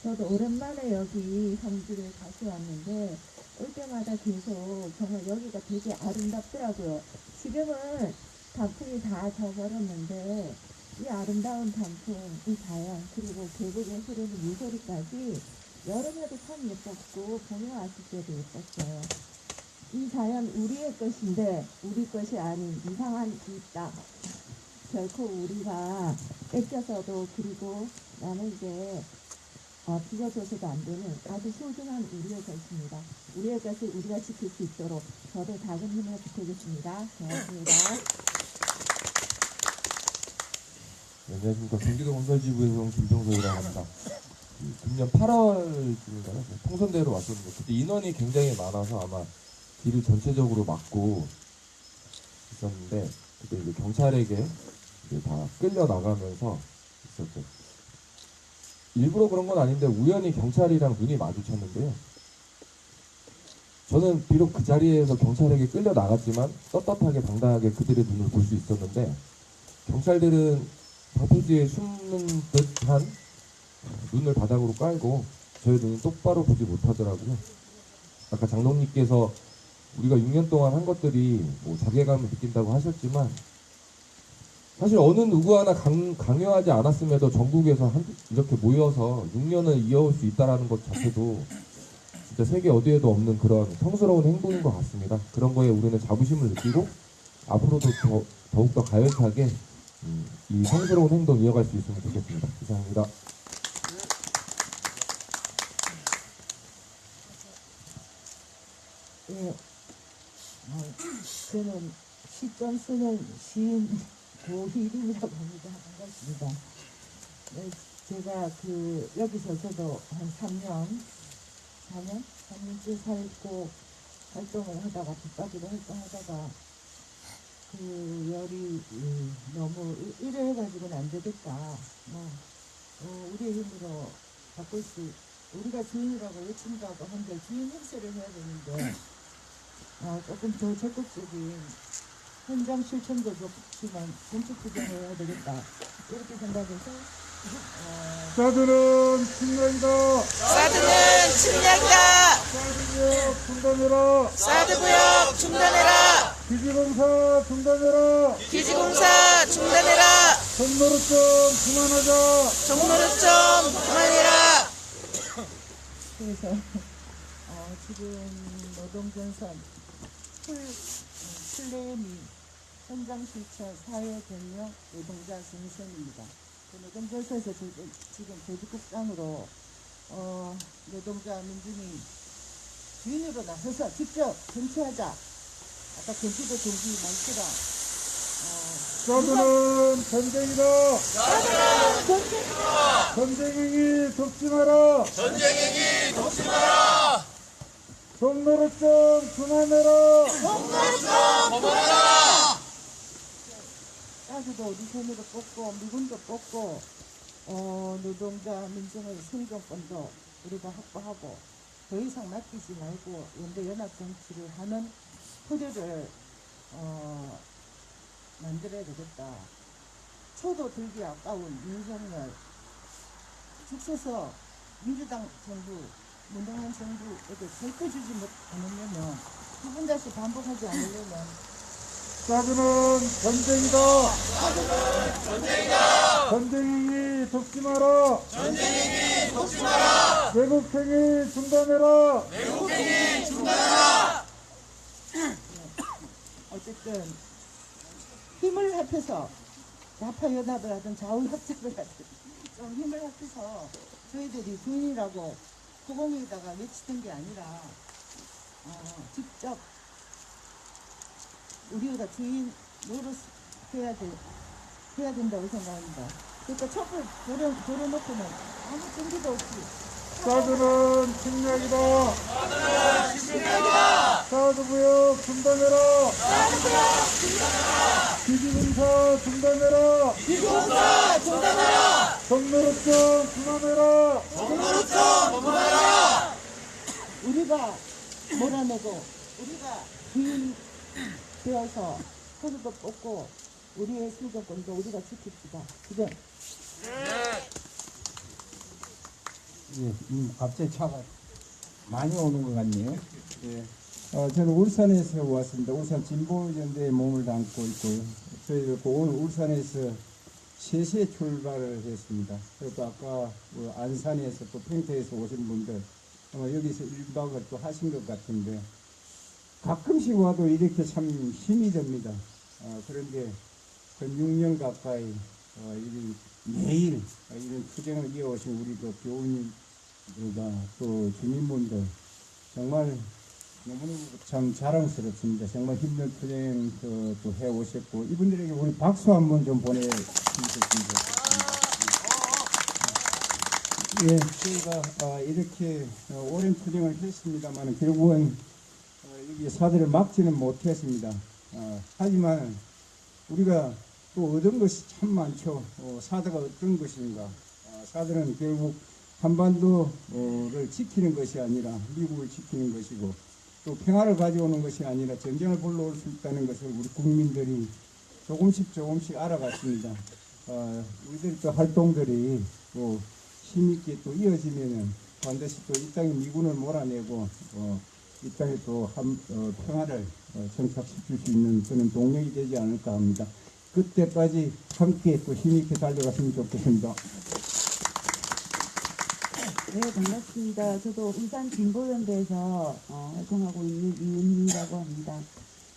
저도 오랜만에 여기 성지를 다시 왔는데 올 때마다 계속 정말 여기가 되게 아름답더라고요. 지금은 단풍이 다 져버렸는데 이 아름다운 단풍, 이 자연, 그리고 계곡에 흐르는 물소리까지 여름에도 참 예뻤고 봄에 왔을 때도 예뻤어요. 이 자연 우리의 것인데 우리 것이 아닌 이상한 있다. 결코 우리가 뺏겨서도 그리고 나는게 비워줘서도 안 되는 아주 소중한 우리의 것입니다. 우리의 것을 우리가 지킬 수 있도록 저도 작은 힘을 보태겠습니다. 고맙습니다. 네, 안녕하십니까. 경기도 건설지구에서 온 김정석이라고 합니다. 금년 8월쯤인가요? 통선대로 왔었는데 그때 인원이 굉장히 많아서 아마 길을 전체적으로 막고 있었는데 그때 이제 경찰에게 이제 다 끌려 나가면서 있었죠. 일부러 그런 건 아닌데 우연히 경찰이랑 눈이 마주쳤는데요. 저는 비록 그 자리에서 경찰에게 끌려 나갔지만 떳떳하게 당당하게 그들의 눈을 볼 수 있었는데 경찰들은 방패지에 숨는 듯한 눈을 바닥으로 깔고 저의 눈은 똑바로 보지 못하더라고요. 아까 장로님께서 우리가 6년 동안 한 것들이 뭐 자괴감을 느낀다고 하셨지만 사실 어느 누구 하나 강요하지 않았음에도 전국에서 이렇게 모여서 6년을 이어올 수 있다는 것 자체도 진짜 세계 어디에도 없는 그런 성스러운 행동인 것 같습니다. 그런 거에 우리는 자부심을 느끼고 앞으로도 더욱더 가열차게 이 성스러운 행동 이어갈 수 있으면 좋겠습니다. 이상입니다. 예, 저는 시점 쓰는 시인 고희림이라고 합니다. 반갑습니다. 네, 제가 여기서 저도 한 3년째 살고 활동을 하다가 빗박이로 활동하다가 열이 너무 이래 해가지고는 안 되겠다. 우리의 힘으로 바꿀 수, 우리가 주인이라고 외친다고 한들 주인 행세를 해야 되는데 조금 더 적극적인 현장 실천도 좋지만 전국 구경을 해야 되겠다. 이렇게 생각해서 사드는 침략이다. 사드는 침략이다. 사드구역 중단해라. 사드구역 중단해라. 기지공사 중단해라. 기지공사 중단해라. 종로를 좀 그만하자. 종로를 좀 그만해라. 그래서 지금 노동전선 플레미 현장 실천 사회변력 노동자 선생입니다. 그 노동전선에서 지금 조직국장으로 노동자 민중이 주인으로 나서서 직접 정치하자. 아까 경기도 동기 말처럼 사드는 전쟁이다. 사드는 전쟁이다. 전쟁행위 돕지 마라. 전쟁행위 돕지 마라. 종로를 좀 그만해라. 종로를 좀 그만해라. 가스도 우리 손으로 뽑고 미군도 뽑고 노동자 민중의 생존권도 우리가 확보하고 더 이상 맡기지 말고 연대 연합 정치를 하는 토대를 만들어야 되겠다. 초도 들기 아까운 윤석열 죽 서서 민주당 정부 문동한 정부에게 절대 주지 않으려면 두 번 다시 반복하지 않으려면 사드는 전쟁이다. 사드는 전쟁이다. 전쟁행위 돕지 마라. 전쟁행위 돕지 마라. 왜곡행위 중단해라. 왜곡행위 중단해라. 어쨌든 힘을 합해서 좌파연합을 하든 좌우협작을 하든 좀 힘을 합해서 저희들이 주인이라고 호공에다가 외치던 게 아니라 직접 우리가 주인 노릇 해야 된다고 생각합니다. 그러니까 촛불 돌려놓고는 아무 끈기도 없이 사드는 침략이다. 사드는 침략이다. 사드구역 중단해라. 사드구역 중단해라. 기지공사 중단해라. 기지공사 중단해라. 종로를 좀 그만해라. 종로를 좀 그만해라. 우리가 몰아내고 우리가 주인 되어서 코드도 뽑고 우리의 생존권도 우리가 지킵시다. 지금 갑자기 차가 많이 오는 것 같네요. 예. 저는 울산에서 왔습니다. 울산 진보연대에 몸을 담고 있고요. 저희가 오늘 울산에서 3시에 출발을 했습니다. 그리고 아까 안산에서 또 평택에서 오신 분들 여기서 1박을 또 하신 것 같은데 가끔씩 와도 이렇게 참 힘이 됩니다. 그런데 그 6년 가까이 매일 이런 투쟁을 이어오신 우리 그 교우님들과 또 주민분들 정말 너무너무 참 자랑스럽습니다. 정말 힘든 투쟁 또 해오셨고 이분들에게 우리 박수 한번 좀 보내주셨습니다. 예, 저희가 이렇게 오랜 투쟁을 했습니다만 결국은 여기 사드를 막지는 못했습니다. 하지만 우리가 또 얻은 것이 참 많죠. 사드가 어떤 것인가. 사드는 결국 한반도를 지키는 것이 아니라 미국을 지키는 것이고 또 평화를 가져오는 것이 아니라 전쟁을 불러올 수 있다는 것을 우리 국민들이 조금씩 알아갔습니다. 우리들 또 활동들이 또 힘있게 또 이어지면은 반드시 또 이 땅에 미군을 몰아내고 이 땅에 또 평화를 정착시킬 수 있는 그런 동력이 되지 않을까 합니다. 그때까지 함께 또 힘있게 달려갔으면 좋겠습니다. 네, 반갑습니다. 저도 울산 진보연대에서 활동하고 있는 이은희라고 합니다.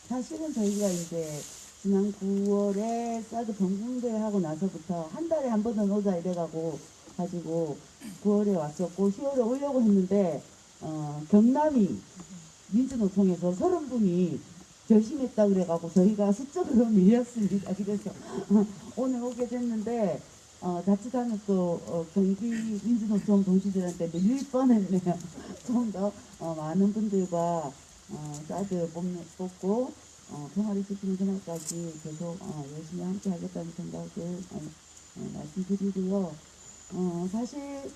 사실은 저희가 이제 지난 9월에 사드 범국대 하고 나서부터 한 달에 한 번은 오자 이래가고 가지고 9월에 왔었고 10월에 오려고 했는데 경남이 민주노총에서 30분이 결심했다 그래가고 저희가 수적으로 밀렸습니다. 그래서 오늘 오게 됐는데 자칫하면 또 경기 민주노총 동지들한테 밀릴 뻔했네요. 좀 더 많은 분들과 사드 뽑고 평화를 지키는 그날까지 계속 열심히 함께 하겠다는 생각을 말씀드리고요. 사실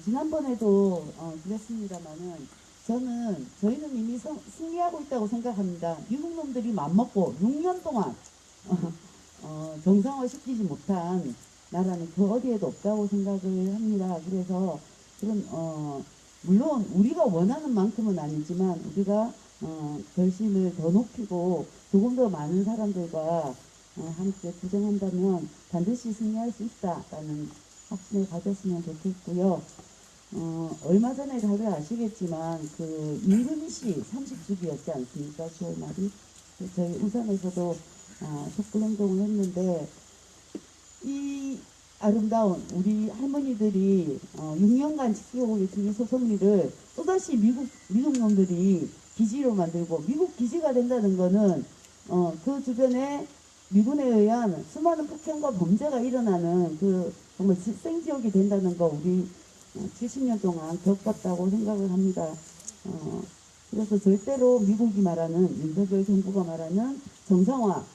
지난번에도 그랬습니다만은 저희는 이미 승리하고 있다고 생각합니다. 미국 놈들이 맘먹고 6년 동안 정상화 시키지 못한 나라는 그 어디에도 없다고 생각을 합니다. 그래서 물론 우리가 원하는 만큼은 아니지만 우리가 결심을 더 높이고 조금 더 많은 사람들과 함께 투쟁한다면 반드시 승리할 수 있다라는 확신을 가졌으면 좋겠고요. 얼마 전에 다들 아시겠지만 그 임금희 씨 30주기였지 않습니까? 10월 말이. 저희 우산에서도 촛불행동을 했는데 이 아름다운 우리 할머니들이 6년간 지켜오고 계신 이 소송리를 또다시 미국 놈들이 기지로 만들고 미국 기지가 된다는 거는 그 주변에 미군에 의한 수많은 폭행과 범죄가 일어나는 그 정말 생지옥이 된다는 거 우리 70년 동안 겪었다고 생각을 합니다. 그래서 절대로 미국이 말하는 윤석열 정부가 말하는 정상화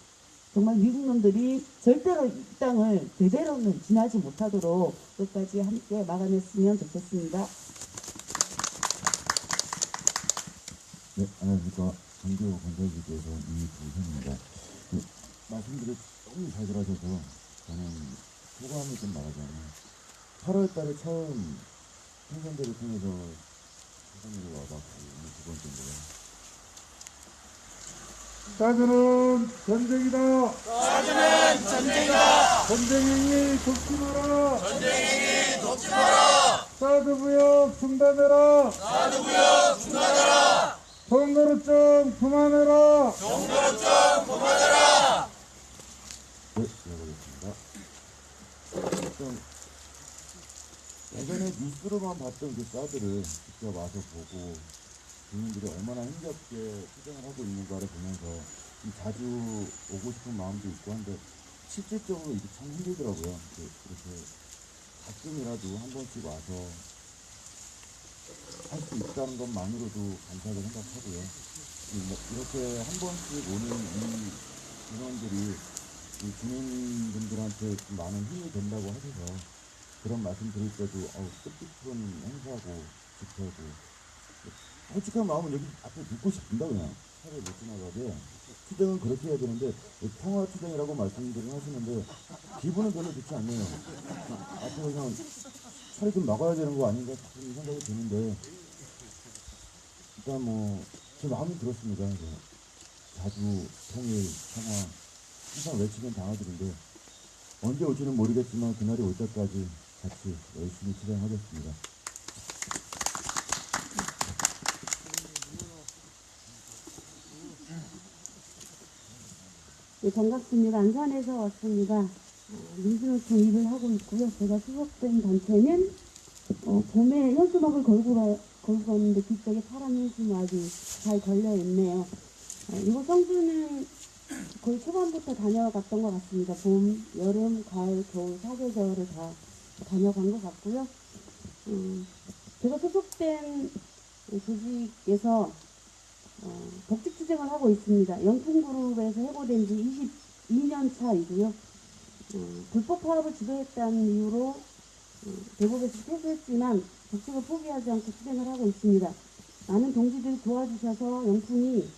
정말 미국 놈들이 절대로 이 땅을 제대로는 지나지 못하도록 끝까지 함께 막아냈으면 좋겠습니다. 네, 안녕하십니까. 정교 건설기지에서 이부현입니다. 말씀들을 너무 잘 들어주셔서 저는 소감을 좀 말하자면 8월 달에 처음 생선대를 통해서 소송으로 와봤고 오늘 두 번째인데요. 사드는 전쟁이다. 사드는 전쟁이다. 전쟁행위 돕지 마라. 전쟁행위 돕지 마라. 사드 부역 중단해라. 사드 부역 중단해라. 종거루증 그만해라. 종거루증 그만해라. 네, 들어보겠습니다. 일단 예전에 뉴스로만 봤던 그 사드를 직접 와서 보고 국민들이 얼마나 힘겹게 투쟁을 하고 있는가를 보면서 좀 자주 오고 싶은 마음도 있고 한데 실질적으로 이게 참 힘들더라고요. 그렇게 가끔이라도 한 번씩 와서 할 수 있다는 것만으로도 감사하게 생각하고요. 이렇게 한 번씩 오는 이 인원들이 이 주민분들한테 좀 많은 힘이 된다고 하셔서 그런 말씀 드릴 때도 뜻깊은 행사고 집회고 솔직한 마음은 여기 앞에 눕고 싶습니다. 그냥 차를 못 지나가게 투쟁은 그렇게 해야 되는데 평화 투쟁이라고 말씀들을 하시는데 기분은 별로 좋지 않네요. 앞에 그냥 차를 좀 막아야 되는 거 아닌가 싶은 생각이 드는데 일단 뭐 제 마음이 그렇습니다. 자주 통일 평화 항상 외치는 당화들인데 언제 올지는 모르겠지만 그날이 올 때까지 같이 열심히 투쟁하겠습니다. 네, 반갑습니다. 안산에서 왔습니다. 민주노총 일을 하고 있고요. 제가 소속된 단체는 봄에 현수막을 걸고 갔는데 뒤쪽에 파란 현수막이 잘 걸려있네요. 이곳 성주는 거의 초반부터 다녀갔던 것 같습니다. 봄, 여름, 가을, 겨울, 사계절을 다 다녀간 것 같고요. 제가 소속된 조직에서 복직투쟁을 하고 있습니다. 영풍그룹에서 해고된 지 22년 차이고요. 불법 파업을 주도했다는 이유로 대법에서 패소했지만 복직을 포기하지 않고 투쟁을 하고 있습니다. 많은 동지들이 도와주셔서 영풍이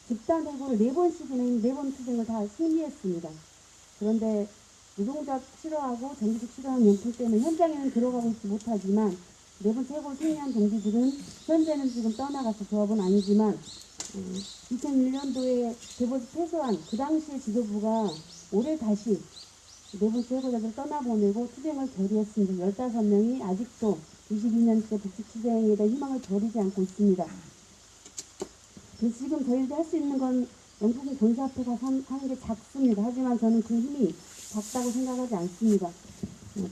집단 해고를 4번씩이나 4번 투쟁을 다 승리했습니다. 그런데 노동자 싫어하고 정규직 싫어하는 영풍 때문에 현장에는 들어가고 있지 못하지만 4번째 해고를 승리한 동지들은 현재는 지금 떠나가서 조합은 아니지만 2001년도에 대법에서 패소한 그 당시의 지도부가 올해 다시 4번째 해고자들을 떠나보내고 투쟁을 결의했습니다. 15명이 아직도 22년째 복직투쟁에 대한 희망을 버리지 않고 있습니다. 그래서 지금 저희들이 할 수 있는 건 영풍 본사앞에 가서 하는 게 작습니다. 하지만 저는 그 힘이 작다고 생각하지 않습니다.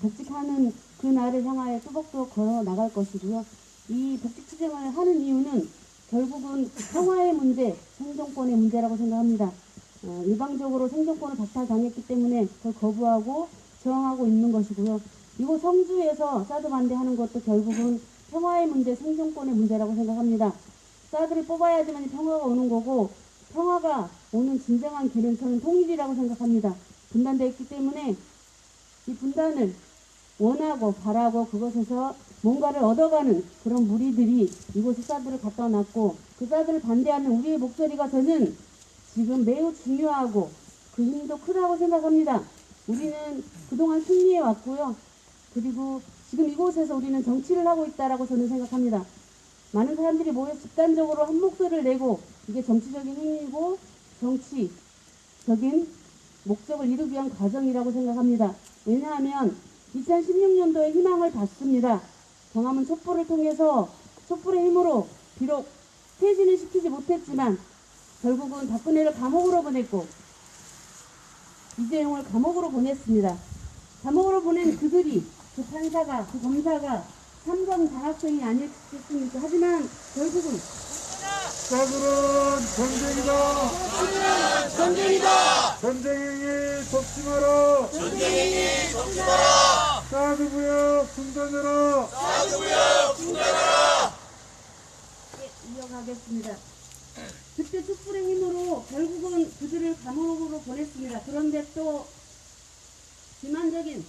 복직하는 그 날을 향하여 뚜벅뚜벅 걸어 나갈 것이고요. 이 복직투쟁을 하는 이유는 결국은 평화의 문제, 생존권의 문제라고 생각합니다. 일방적으로 생존권을 박탈당했기 때문에 그걸 거부하고 저항하고 있는 것이고요. 이곳 성주에서 사드 반대하는 것도 결국은 평화의 문제, 생존권의 문제라고 생각합니다. 사드를 뽑아야지만 평화가 오는 거고 평화가 오는 진정한 길은 저는 통일이라고 생각합니다. 분단되어 있기 때문에 이 분단을 원하고 바라고 그것에서 뭔가를 얻어가는 그런 무리들이 이곳에 사드를 갖다 놨고 그 사드를 반대하는 우리의 목소리가 저는 지금 매우 중요하고 그 힘도 크다고 생각합니다. 우리는 그동안 승리해 왔고요. 그리고 지금 이곳에서 우리는 정치를 하고 있다라고 저는 생각합니다. 많은 사람들이 모여 집단적으로 한 목소리를 내고 이게 정치적인 행위고 정치적인 목적을 이루기 위한 과정이라고 생각합니다. 왜냐하면 2016년도에 희망을 받습니다. 광화문 촛불을 통해서 촛불의 힘으로 비록 퇴진을 시키지 못했지만 결국은 박근혜를 감옥으로 보냈고 이재용을 감옥으로 보냈습니다. 감옥으로 보낸 그들이 그 판사가 그 검사가 삼성 장학생이 아니겠습니까? 하지만 결국은 사드는 전쟁이다. 전쟁이다. 전쟁행위 돕지 마라. 전쟁행위 돕지 마라. 사드 부역 중단해라. 사드 부역 중단하라. 이어가겠습니다. 그때 촛불의 힘으로 결국은 그들을 감옥으로 보냈습니다. 그런데 또 기만적인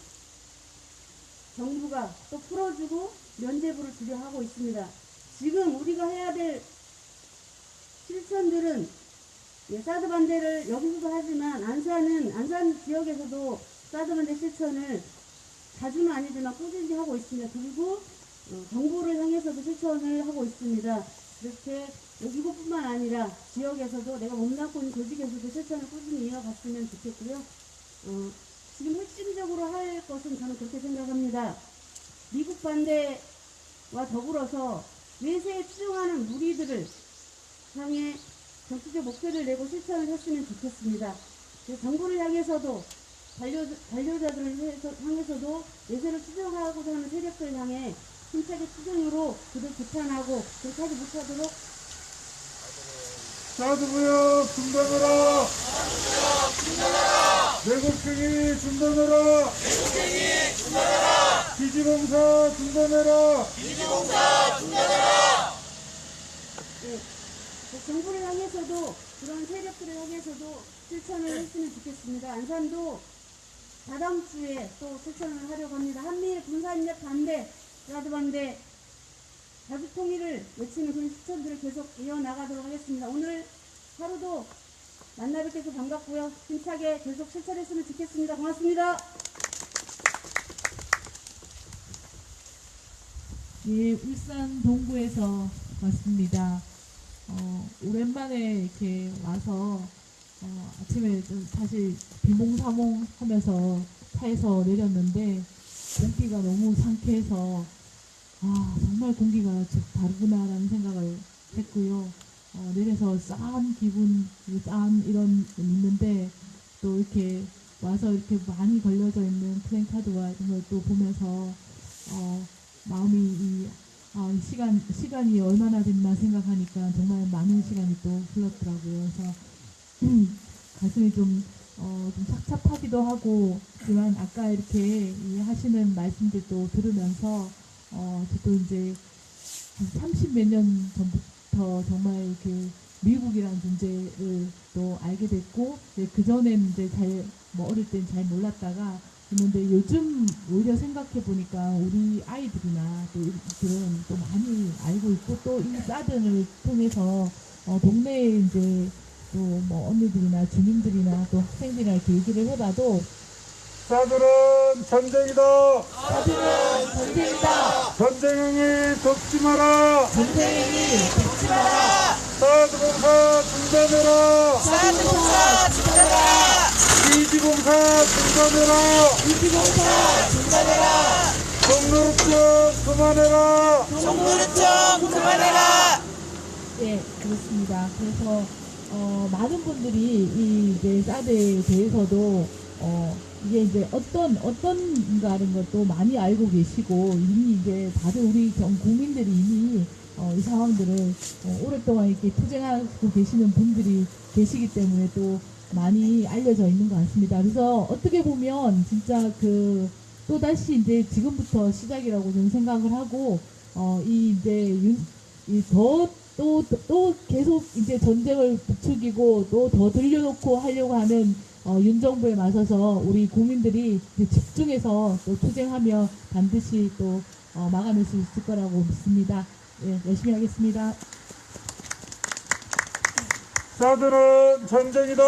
정부가 또 풀어주고 면죄부를 주려 하고 있습니다. 지금 우리가 해야 될 실천들은 사드 반대를 여기서도 하지만 안산 지역에서도 사드 반대 실천을 자주는 아니지만 꾸준히 하고 있습니다. 그리고 정부를 향해서도 실천을 하고 있습니다. 이렇게 이곳뿐만 아니라 지역에서도 내가 몸담고 있는 조직에서도 실천을 꾸준히 이어갔으면 좋겠고요. 지금 핵심적으로 할 것은 저는 그렇게 생각합니다. 미국 반대와 더불어서 외세에 추종하는 무리들을 향해 정치적 목표를 내고 실천을 했으면 좋겠습니다. 정부를 향해서도 반려자들을 향해서도 외세를 추종하고자 하는 세력들 향해 힘차게 추종으로 그들 비판하고 그렇게 하지 못하도록 사드 부역 중단하라. 내국행위 중단하라. 기지봉사 중단하라. 정부를 향해서도 그런 세력들을 향해서도 실천을 했으면 좋겠습니다. 안산도 다다음 주에 또 실천을 하려고 합니다. 한미일 군사협력 반대, 사드 반대, 자주통일을 외치는 그런 실천들을 계속 이어나가도록 하겠습니다. 오늘 하루도 만나 뵙게서 반갑고요. 힘차게 계속 실천했으면 좋겠습니다. 고맙습니다. 예, 울산 동구에서 왔습니다. 오랜만에 이렇게 와서 아침에 좀 사실 비몽사몽 하면서 차에서 내렸는데 공기가 너무 상쾌해서 정말 공기가 다르구나라는 생각을 했고요. 내려서 짠 기분, 짠 이런 있는데 또 이렇게 와서 이렇게 많이 걸려져 있는 플랜카드와 이런 걸 또 보면서 마음이 시간이 얼마나 됐나 생각하니까 정말 많은 시간이 또 흘렀더라고요. 그래서 가슴이 좀 착잡하기도 하고, 하지만 아까 이렇게 하시는 말씀들도 들으면서 저도 이제 한 30몇 년 전부터 정말 이렇게 미국이라는 존재를 또 알게 됐고, 그 전에는 이제 어릴 땐 잘 몰랐다가 있는데 요즘 오히려 생각해 보니까 우리 아이들이나 또 이들은 또 많이 알고 있고, 또 이 사든을 통해서 동네에 이제 또 뭐 언니들이나 주민들이나 또 학생들이나 이렇게 얘기를 해봐도 사드는 전쟁이다. 사드는 전쟁이다. 전쟁행위 돕지 마라. 전쟁행위 돕지 마라. 사드봉사 중단해라. 사드봉사 중단해라. 기지봉사 중단해라. 기지봉사 중단해라. 종로르청 그만해라. 종로르청 그만해라. 예, 그렇습니다. 그래서 많은 분들이 이제 사드에 대해서도 이게 이제 어떤가라는 것도 많이 알고 계시고, 이미 이제 다들 우리 국민들이 이미 이 상황들을 오랫동안 이렇게 투쟁하고 계시는 분들이 계시기 때문에 또 많이 알려져 있는 것 같습니다. 그래서 어떻게 보면 진짜 또다시 이제 지금부터 시작이라고 저는 생각을 하고, 또 계속 이제 전쟁을 부추기고 또 더 들려놓고 하려고 하는 윤 정부에 맞서서 우리 국민들이 집중해서 또 투쟁하며 반드시 또 마감할 수 있을 거라고 믿습니다. 예, 열심히 하겠습니다. 사드는 전쟁이다.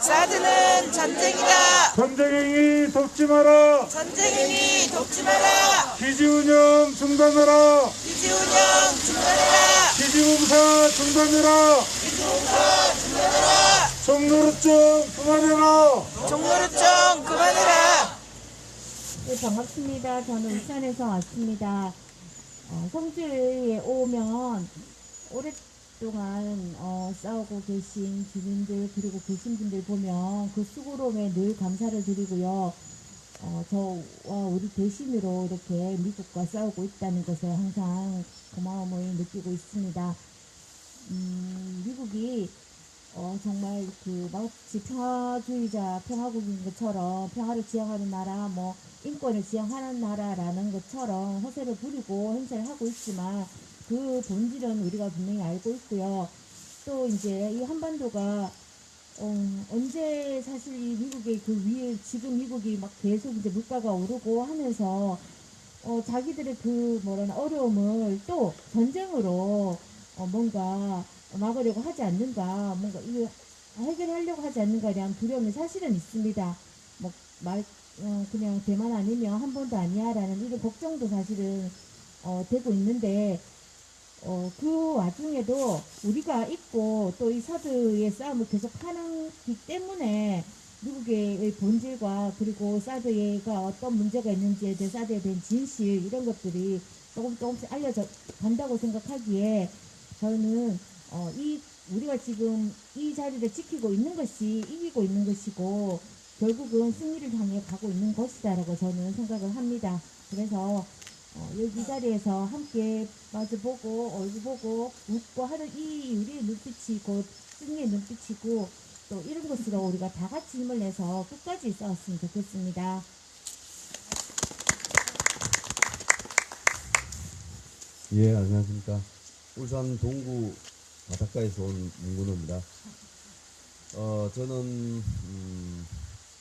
사드는 전쟁이다. 전쟁행위 돕지 마라. 전쟁행위 돕지 마라. 기지운영 중단하라. 기지운영 중단해라. 기지공사 중단해라. 기지공사 중단해라. 종노릇정 그만해라. 종노릇정 그만해라. 네, 반갑습니다. 저는 울산에서 왔습니다. 성주에 오면 오랫동안 싸우고 계신 주민들 그리고 계신 분들 보면 그 수고로움에 늘 감사를 드리고요. 저와 우리 대신으로 이렇게 미국과 싸우고 있다는 것에 항상 고마움을 느끼고 있습니다. 미국이 정말 마치 평화주의자, 평화국인 것처럼 평화를 지향하는 나라, 인권을 지향하는 나라라는 것처럼 허세를 부리고 행세를 하고 있지만 그 본질은 우리가 분명히 알고 있고요. 또 이제 이 한반도가 언제 사실 이 미국의 그 위에 지금 미국이 막 계속 이제 물가가 오르고 하면서 자기들의 그 어려움을 또 전쟁으로 뭔가 막으려고 하지 않는가, 뭔가 이거 해결하려고 하지 않는가에 대한 두려움이 사실은 있습니다. 그냥 대만 아니면 한 번도 아니야라는 이런 걱정도 사실은 되고 있는데 그 와중에도 우리가 있고 또 이 사드의 싸움을 계속 하기 때문에 미국의 본질과 그리고 사드가 어떤 문제가 있는지에 대해 사드에 대한 진실 이런 것들이 조금씩 알려져 간다고 생각하기에 저는 우리가 지금 이 자리를 지키고 있는 것이 이기고 있는 것이고 결국은 승리를 향해 가고 있는 것이다라고 저는 생각을 합니다. 그래서 여기 자리에서 함께 마주보고 얼굴 보고 웃고 하는 이 우리의 눈빛이 곧 승리의 눈빛이고 또 이런 것으로 우리가 다 같이 힘을 내서 끝까지 싸웠으면 좋겠습니다. 예, 안녕하십니까. 울산 동구 바닷가에서 온 문근호입니다. 저는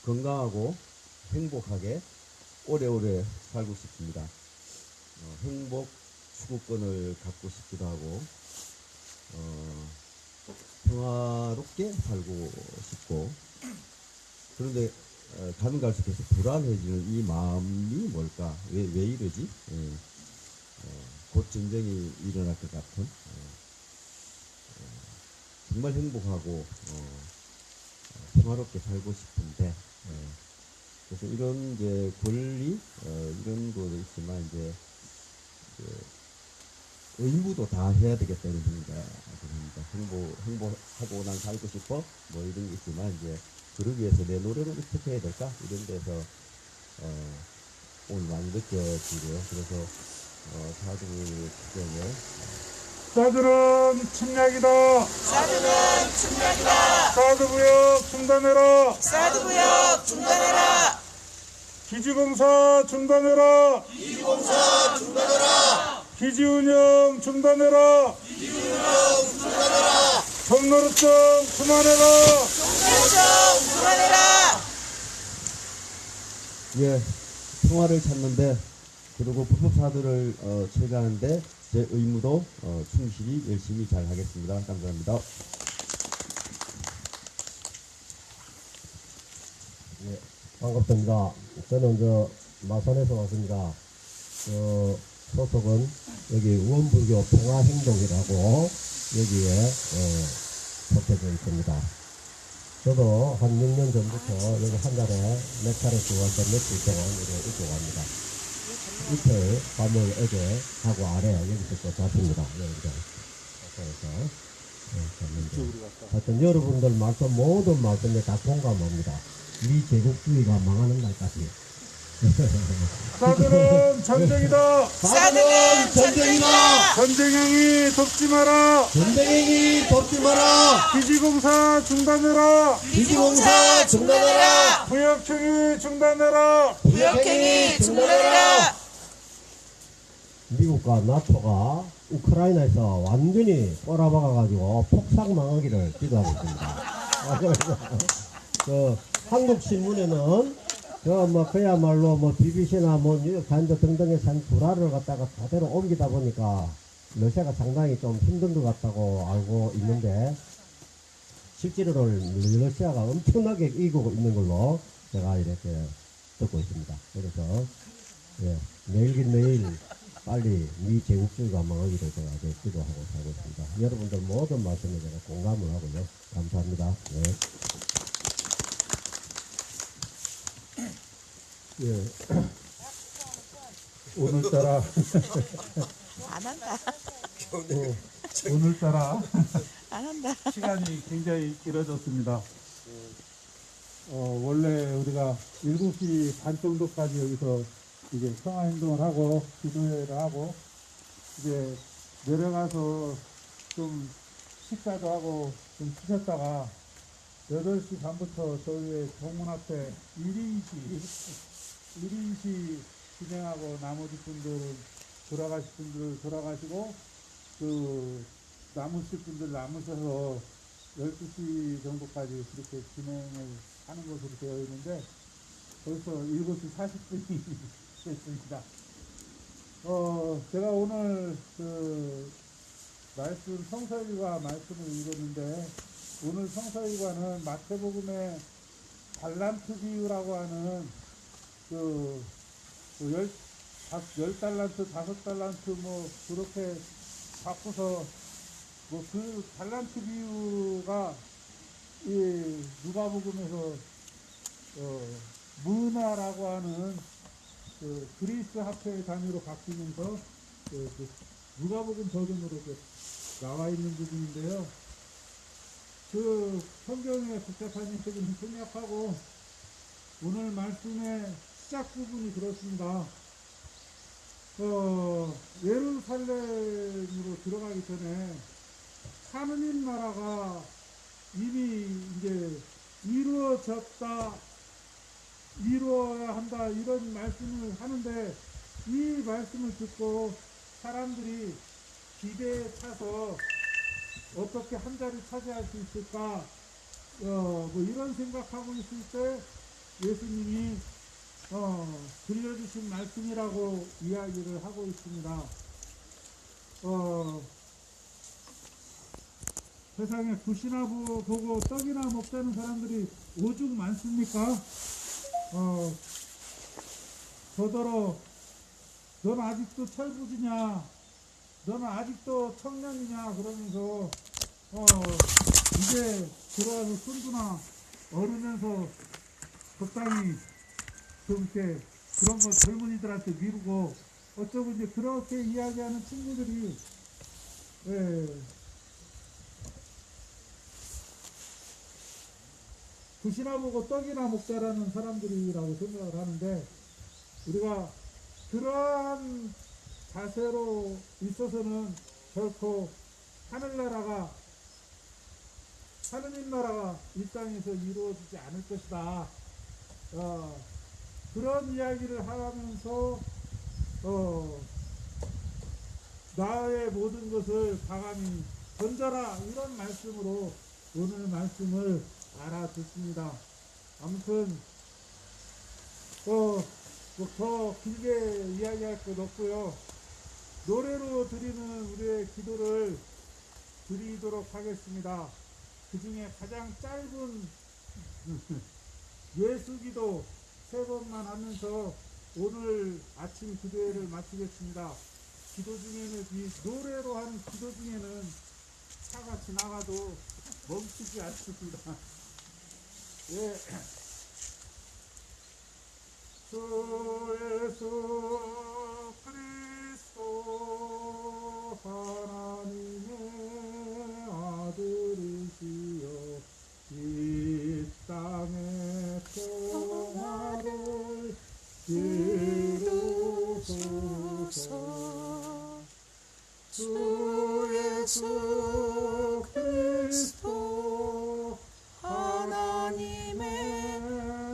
건강하고 행복하게 오래오래 살고 싶습니다. 행복 추구권을 갖고 싶기도 하고 평화롭게 살고 싶고 그런데 가면 갈수록 계속 불안해지는 이 마음이 뭘까? 왜 이러지? 곧 전쟁이 일어날 것 같은 정말 행복하고 평화롭게 살고 싶은데 그래서 이런 이제 권리 이런 것도 있지만 이제 의무도 다 해야 되겠다는 생각입니다. 행복하고 난 살고 싶어 뭐 이런 게 있지만 이제 그러기 위해서 내 노래를 어떻게 해야 될까 이런 데서 오늘 많이 느껴지고요. 그래서 사드 투쟁에 사드는 침략이다. 사드는 침략이다. 사드무역 중단해라. 사드무역 중단해라. 기지공사 중단해라. 기지공사 중단해라. 기지운영 중단해라. 기지운영 중단해라. 종노릇정 그만해라. 종노릇정 그만해라. 예, 평화를 찾는데 그리고 불법사들을 처리하는데 제 의무도 충실히 열심히 잘 하겠습니다. 감사합니다. 네, 반갑습니다. 저는 마산에서 왔습니다. 소속은 여기 우원불교 평화행동이라고 여기에 속해져 있습니다. 저도 한 6년 전부터 여기 한 달에 몇 차례씩 와서 며칠 동안 이렇게 갑니다. 이틀 밤을 어제 하고 아래 여기서 또 잤습니다. 여기서 하여튼 여러분들 말씀 모든 말씀에 다 공감합니다. 미제국주의가 망하는 날까지. 사드는 전쟁이다. 사드는 전쟁이다. 전쟁행위 돕지 마라. 전쟁행위 돕지 마라. 기지공사 중단해라. 기지공사 중단해라. 무역행위 중단해라. 무역행위 중단해라. 미국과 나토가 우크라이나에서 완전히 꼬라박아가지고 폭삭 망하기를 기도하고 있습니다. 한국 신문에는 그야말로 BBC나 뉴욕 타임즈 등등에서 한 불화를 갖다가 그대로 옮기다 보니까 러시아가 상당히 좀 힘든 것 같다고 알고 있는데, 실제로는 러시아가 엄청나게 이기고 있는 걸로 제가 이렇게 듣고 있습니다. 그래서, 내일긴 내일 빨리 미 제국주의가 망하기를 제가 기도하고 살고 있습니다. 여러분들 모든 말씀에 제가 공감을 하고요. 감사합니다. 오늘따라 안 한다. 오늘따라 안 한다. 시간이 굉장히 길어졌습니다. 원래 우리가 7시 반 정도까지 여기서 이제 평화행동을 하고 기도회를 하고 이제 내려가서 좀 식사도 하고 좀 쉬셨다가 8시 반부터 저희의 정문 앞에 1인시 진행하고 나머지 분들은 돌아가실 분들 돌아가시고 남으실 분들 남으셔서 12시 정도까지 그렇게 진행을 하는 것으로 되어 있는데 벌써 7시 40분이 됐습니다. 제가 오늘 성서일과 말씀을 읽었는데 오늘 성서일과는 마태복음의 달란트 비유라고 하는 10달란트, 5달란트 그렇게 바꿔서 그 달란트 비유가 이 누가복음에서 문화라고 하는 그리스 화폐 단위로 바뀌면서 누가복음 버전으로 나와 있는 부분인데요. 성경의 복잡한 책은 생략하고 오늘 말씀의 시작 부분이 그렇습니다. 예루살렘으로 들어가기 전에 하느님 나라가 이미 이제 이루어졌다, 이루어야 한다, 이런 말씀을 하는데 이 말씀을 듣고 사람들이 기대에 차서 어떻게 한 자리 차지할 수 있을까, 이런 생각하고 있을 때 예수님이 들려주신 말씀이라고 이야기를 하고 있습니다. 세상에 굿이나 보고 떡이나 먹자는 사람들이 오죽 많습니까? 더더러 넌 아직도 철부지냐, 너는 아직도 청년이냐 그러면서 이제 들어와서 손주나 어르면서 적당히 좀 이렇게 그런 거 젊은이들한테 미루고 어쩌고 이제 그렇게 이야기하는 친구들이 굿이나 보고 떡이나 먹자라는 사람들이라고 생각을 하는데 우리가 그러한 자세로 있어서는 결코 하느님 나라가 이 땅에서 이루어지지 않을 것이다. 그런 이야기를 하면서 나의 모든 것을 강함이 던져라, 이런 말씀으로 오늘 말씀을 알아듣습니다. 아무튼 더 길게 이야기할 것 없고요. 노래로 드리는 우리의 기도를 드리도록 하겠습니다. 그 중에 가장 짧은 예수기도 3번만 하면서 오늘 아침 기도회를 마치겠습니다. 기도 중에는 이 노래로 하는 기도 중에는 차가 지나가도 멈추지 않습니다. 주 예수 그리스도 하나님의 아들이시여 이 땅의 평화를 이루소서. 주 예수 그리스도 하나님의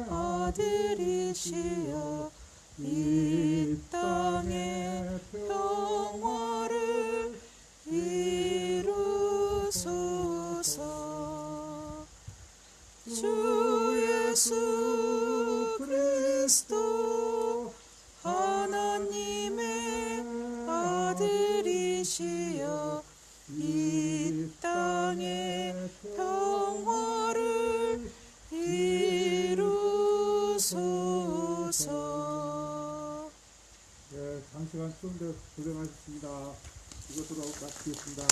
아들이시여 이 땅의 평화를 이루소서. 주 예수 그리스도 이 땅에 평화를 이루소서. 네, 장시간 추운데 고생하셨습니다. 이것으로 마치겠습니다.